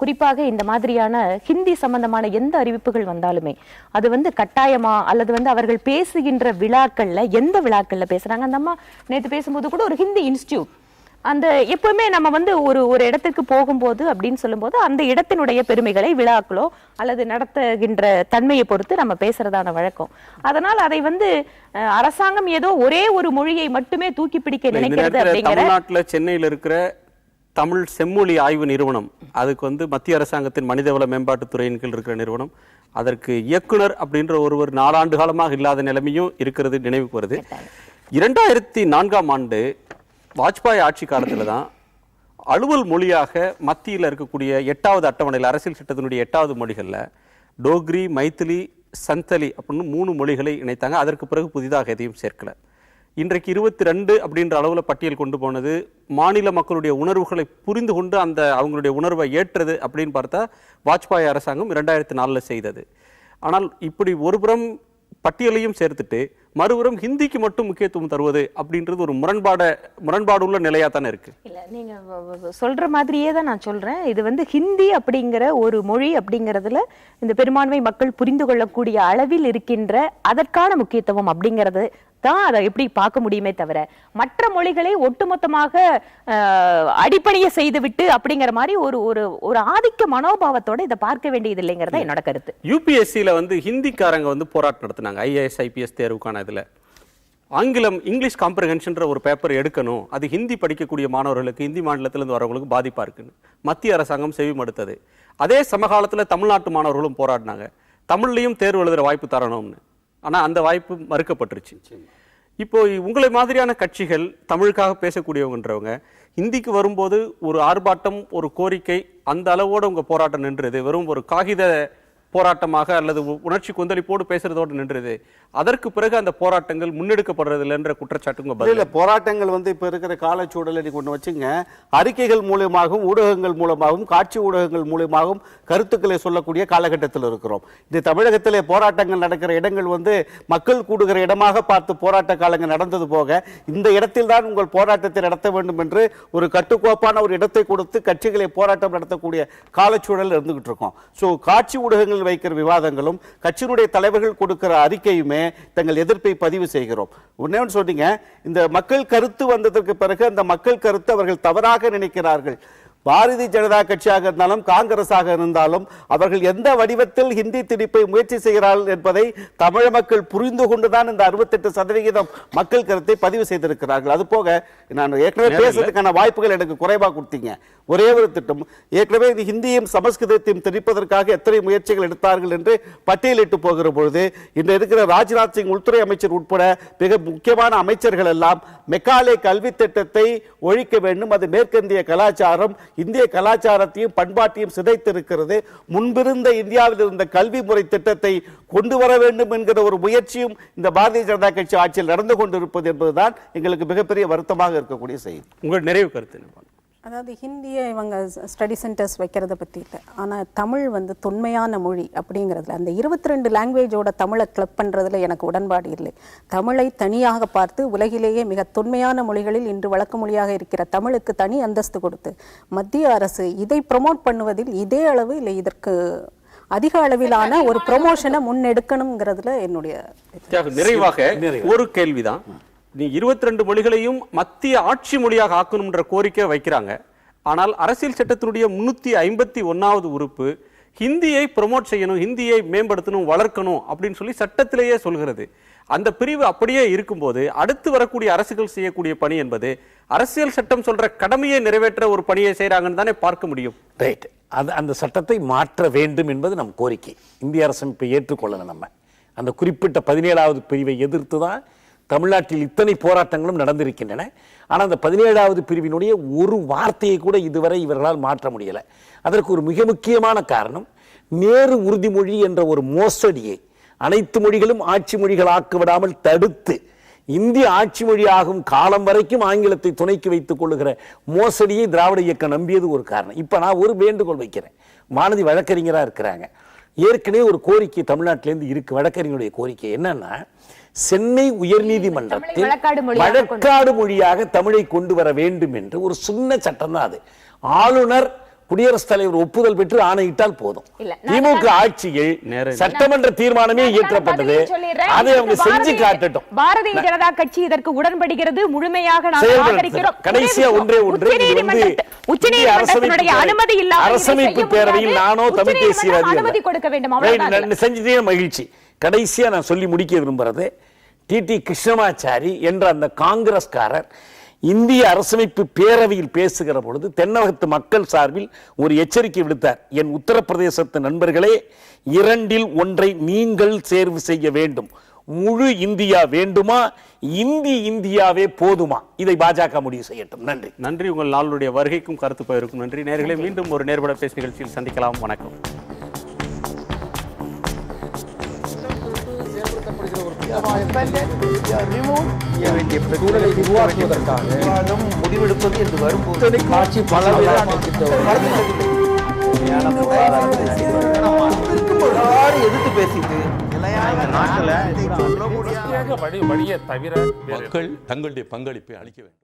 குறிப்பாக இந்த மாதிரியான ஹிந்தி சம்பந்தமான எந்த அறிவிப்புகள் வந்தாலுமே அது வந்து கட்டாயமா அல்லது வந்து அவர்கள் பேசுகின்ற விழாக்கள்ல எந்த விழாக்கள்ல பேசுறாங்க. அந்த அம்மா நேற்று பேசும்போது கூட ஒரு ஹிந்தி இன்ஸ்டிடியூட், அந்த எப்பவுமே நம்ம வந்து ஒரு இடத்துக்கு போகும்போது அப்படின்னு சொல்லும்போது அந்த இடத்தினுடைய பெருமைகளை விழாக்களோ அல்லது நடத்துகின்ற தன்மையை பொறுத்து நம்ம பேசுறதான வழக்கம். அதனால் அதை வந்து அரசாங்கம் ஏதோ ஒரே ஒரு மொழியை மட்டுமே தூக்கி பிடிக்க நினைக்கிறது அப்படிங்கிற. தமிழ்நாட்டில் சென்னையில் இருக்கிற தமிழ் செம்மொழி ஆய்வு நிறுவனம், அதுக்கு வந்து மத்திய அரசாங்கத்தின் மனிதவள மேம்பாட்டுத்துறையின் கீழ் இருக்கிற நிறுவனம், அதற்கு இயக்குனர் அப்படின்ற ஒருவர் 4 ஆண்டு காலமாக இல்லாத நிலைமையும் இருக்கிறது நினைவுக்கு வருது. 2004ஆம் ஆண்டு வாஜ்பாய் ஆட்சி காலத்தில் தான் அலுவல் மொழியாக மத்தியில் இருக்கக்கூடிய 8வது அட்டவணையில் அரசியல் சட்டத்தினுடைய 8வது மொழிகளில் டோக்ரி, மைத்திலி, சந்தலி அப்படின்னு 3 மொழிகளை இணைத்தாங்க. அதற்கு பிறகு புதிதாக எதையும் சேர்க்கல. இன்றைக்கு 22 அப்படின்ற அளவில் பட்டியல் கொண்டு போனது மாநில மக்களுடைய உணர்வுகளை புரிந்து கொண்டு அந்த அவங்களுடைய உணர்வை ஏற்றது அப்படின்னு பார்த்தா வாஜ்பாய் அரசாங்கம் 2004 செய்தது. ஆனால் இப்படி ஒருபுறம் பட்டியலையும் சேர்த்துட்டு மறுபுறம் ஹிந்திக்கு மட்டும் முக்கியத்துவம் தருவது அப்படின்றது ஒரு முரண்பாடு உள்ள நிலையா தானே இருக்கு. இல்ல, நீங்க சொல்ற மாதிரியே தான் நான் சொல்றேன். இது வந்து ஹிந்தி அப்படிங்கிற ஒரு மொழி அப்படிங்கிறதுல இந்த பெரும்பான்மை மக்கள் புரிந்து கொள்ளக்கூடிய அளவில் இருக்கின்ற அதற்கான முக்கியத்துவம் அப்படிங்கிறது தான் அதை எப்படி பார்க்க முடியுமே தவிர மற்ற மொழிகளை ஒட்டுமொத்தமாக அடிப்படைய செய்துவிட்டு அப்படிங்கிற மாதிரி ஒரு ஆதிக்க மனோபாவத்தோட இதை பார்க்க வேண்டியது இல்லைங்கிறத என்னோட கருத்து. யூபிஎஸ்சியில் வந்து ஹிந்திக்காரங்க வந்து போராட்டம் நடத்தினாங்க. ஐஏஎஸ் ஐபிஎஸ் தேர்வுக்கான இதில் இங்கிலீஷ் காம்ப்ரிஹென்ஷன்ற ஒரு பேப்பர் எடுக்கணும், அது ஹிந்தி படிக்கக்கூடிய மாணவர்களுக்கு, ஹிந்தி மாநிலத்திலிருந்து வரவங்களுக்கு பாதிப்பாக இருக்குன்னு மத்திய அரசாங்கம் செவிமடுத்தது. அதே சமகாலத்தில் தமிழ்நாட்டு மாணவர்களும் போராடினாங்க, தமிழ்லையும் தேர்வு எழுதுகிற வாய்ப்பு தரணும்னு. ஆனால் அந்த வாய்ப்பு மறுக்கப்பட்டுருச்சு. இப்போ உங்களை மாதிரியான கட்சிகள் தமிழுக்காக பேசக்கூடியவங்கன்றவங்க ஹிந்திக்கு வரும்போது ஒரு ஆர்ப்பாட்டம், ஒரு கோரிக்கை, அந்த அளவோடு உங்கள் போராட்டம் நின்றது வெறும் ஒரு காகித போராட்டமாக அல்லது உணர்ச்சி கொந்தளிப்போடு பேசுறதோடு நின்றது. அதற்கு பிறகு அந்த போராட்டங்கள் முன்னெடுக்கப்படுறது இல்லைன்ற குற்றச்சாட்டுங்க பதில். போராட்டங்கள் வந்து இப்போ இருக்கிற காலச்சூழலை நீங்க ஒன்று வச்சுங்க, அறிக்கைகள் மூலமாகவும் ஊடகங்கள் மூலமாகவும் காட்சி ஊடகங்கள் மூலமாகவும் கருத்துக்களை சொல்லக்கூடிய காலகட்டத்தில் இருக்கிறோம். இந்த தமிழகத்திலே போராட்டங்கள் நடக்கிற இடங்கள் வந்து மக்கள் கூடுகிற இடமாக பார்த்து போராட்ட காலங்கள் நடந்தது போக இந்த இடத்தில் தான் உங்கள் போராட்டத்தை நடத்த வேண்டும் என்று ஒரு கட்டுக்கோப்பான ஒரு இடத்தை கொடுத்து கட்சிகளை போராட்டம் நடத்தக்கூடிய காலச்சூழல் இருந்துகிட்டு இருக்கோம். ஸோ காட்சி ஊடகங்கள் வைக்கிற விவாதங்களும் கட்சியினுடைய தலைவர்கள் கொடுக்கிற அறிக்கையுமே தங்கள் எதிர்ப்பை பதிவு செய்கிறோம். ஒண்ணே சொன்னீங்க, இந்த மக்கள் கருத்து வந்ததற்கு பிறகு அந்த மக்கள் கருத்து அவர்கள் தவறாக நினைக்கிறார்கள். பாரதிய ஜனதா கட்சியாக இருந்தாலும் காங்கிரஸாக இருந்தாலும் அவர்கள் எந்த வடிவத்தில் ஹிந்தி திணிப்பை முயற்சி செய்கிறார்கள் என்பதை தமிழ் மக்கள் புரிந்து கொண்டுதான் இந்த 68% மக்கள் கருத்தை பதிவு செய்திருக்கிறார்கள். அது போக நான் ஏற்கனவே பேசுறதுக்கான வாய்ப்புகள் எனக்கு குறைவாக கொடுத்தீங்க. ஒரே ஒரு திட்டம், ஏற்கனவே இது ஹிந்தியும் சமஸ்கிருதத்தையும் திணிப்பதற்காக எத்தனை முயற்சிகள் எடுத்தார்கள் என்று பட்டியலிட்டு போகிற பொழுது இன்று இருக்கிற ராஜ்நாத் சிங் உள்துறை அமைச்சர் உட்பட மிக முக்கியமான அமைச்சர்கள் எல்லாம் மெக்காலே கல்வி திட்டத்தை ஒழிக்க வேண்டும், அது மேற்கிந்திய கலாச்சாரம் இந்திய கலாச்சாரத்தையும் பண்பாட்டையும் சிதைத்திருக்கிறது, முன்பிருந்த இந்தியாவில் இருந்த கல்வி முறை திட்டத்தை கொண்டு வர வேண்டும் என்கிற ஒரு முயற்சியும் இந்த பாரதிய ஜனதா கட்சி ஆட்சியில் நடந்து கொண்டிருப்பது என்பதுதான் எங்களுக்கு மிகப்பெரிய வருத்தமாக இருக்கக்கூடிய செய்தி. உங்கள் நிறைவு கருத்து? அதாவது ஹிந்தியை இவங்க ஸ்டடி சென்டர்ஸ் வைக்கிறத பற்றி இல்லை, ஆனால் தமிழ் வந்து தொன்மையான மொழி அப்படிங்கிறதுல அந்த 22 லாங்குவேஜோட தமிழை கிளப் பண்ணுறதுல எனக்கு உடன்பாடு இல்லை. தமிழை தனியாக பார்த்து உலகிலேயே மிக தொன்மையான மொழிகளில் இன்று வழக்கு மொழியாக இருக்கிற தமிழுக்கு தனி அந்தஸ்து கொடுத்து மத்திய அரசு இதை ப்ரொமோட் பண்ணுவதில் இதே அளவு இல்லை இதற்கு அதிக அளவிலான ஒரு ப்ரொமோஷனை முன்னெடுக்கணுங்கிறதுல என்னுடைய நிறைவாக ஒரு கேள்விதான். நீ 22 மொழிகளையும் மத்திய ஆட்சி மொழியாக ஆக்கணும்ன்ற கோரிக்கை வைக்கிறாங்க. ஆனால் அரசியல் சட்டத்தினுடைய 351வது உறுப்பு ஹிந்தியை ப்ரொமோட் செய்யணும், ஹிந்தியை மேம்படுத்தணும், வளர்க்கணும் அப்படின்னு சொல்லி சட்டத்திலேயே சொல்கிறது. அந்த பிரிவு அப்படியே இருக்கும்போது அடுத்து வரக்கூடிய அரசுகள் செய்யக்கூடிய பணி என்பது அரசியல் சட்டம் சொல்ற கடமையை நிறைவேற்ற ஒரு பணியை செய்யறாங்கன்னு தானே பார்க்க முடியும். ரைட். அந்த சட்டத்தை மாற்ற வேண்டும் என்பது நம் கோரிக்கை. இந்திய அரசமைப்பை ஏற்றுக்கொள்ளணும். நம்ம அந்த குறிப்பிட்ட 17வது பிரிவை எதிர்த்து தான் தமிழ்நாட்டில் இத்தனை போராட்டங்களும் நடந்திருக்கின்றன. ஆனால் அந்த 17வது பிரிவினுடைய ஒரு வார்த்தையை கூட இதுவரை இவர்களால் மாற்ற முடியலை. அதற்கு ஒரு மிக முக்கியமான காரணம், நேரு உறுதிமொழி என்ற ஒரு மோசடியை அனைத்து மொழிகளும் ஆட்சி மொழிகளாக்க விடாமல் தடுத்து இந்திய ஆட்சி மொழியாகும் காலம் வரைக்கும் ஆங்கிலத்தை துணைக்கு வைத்துக் கொள்ளுகிற மோசடியை திராவிட இயக்கம் நம்பியது ஒரு காரணம். இப்ப நான் ஒரு வேண்டுகோள் வைக்கிறேன். வானதி வழக்கறிஞராக இருக்கிறாங்க. ஏற்கனவே ஒரு கோரிக்கை தமிழ்நாட்டிலேருந்து இருக்கு. வழக்கறிஞருடைய கோரிக்கை என்னன்னா, சென்னை உயர்நீதிமன்றத்தில் வழக்காடு மொழியாக தமிழை கொண்டு வர வேண்டும் என்று ஒரு சின்ன சட்டம் தான் அது. ஆளுநர் குடியரசுத் தலைவர் ஒப்புதல் பெற்று ஆணையிட்டால் போதும். திமுக ஆட்சியில் சட்டமன்ற தீர்மானமே இயற்றப்பட்டது. அதை அவங்க செஞ்சு காட்டட்டும். பாரதிய ஜனதா கட்சி இதற்கு உடன்படுகிறது, முழுமையாக கடைசியா ஒன்றே ஒன்று, அனுமதி இல்லாமல் அரசமைப்பு பேரவையில் நானோ தமிழ் தேசிய அனுமதி கொடுக்க வேண்டும் செஞ்சதே மகிழ்ச்சி. கடைசியா நான் சொல்லி முடிக்க விரும்புறது, டிடி கிருஷ்ணமாச்சாரி என்ற அந்த காங்கிரஸ்காரர் இந்திய அரசமைப்பு பேரவையில் பேசுகிற பொழுது தென்னகத்து மக்கள் சார்பில் ஒரு எச்சரிக்கை விடுத்தார். என் உத்தரப்பிரதேசத்து நண்பர்களே, 2இல் 1 நீங்கள் தேர்வு செய்ய வேண்டும். முழு இந்தியா வேண்டுமா, இந்தியாவே போதுமா? இதை பாஜக முடிவு செய்யட்டும். நன்றி. நன்றி. உங்கள் நாளுடைய வருகைக்கும் கருத்து பகிர்வுக்கும் நன்றி. நேயர்களே, மீண்டும் ஒரு நேர்பட பேசு நிகழ்ச்சியில் சந்திக்கலாம். வணக்கம். சூழலை உருவாக்குவதற்காக முடிவெடுப்பது என்று வரும்போது ஆட்சி எதிர்த்து பேசிட்டு மக்கள் தங்களுடைய பங்களிப்பை அளிக்க வேண்டும்.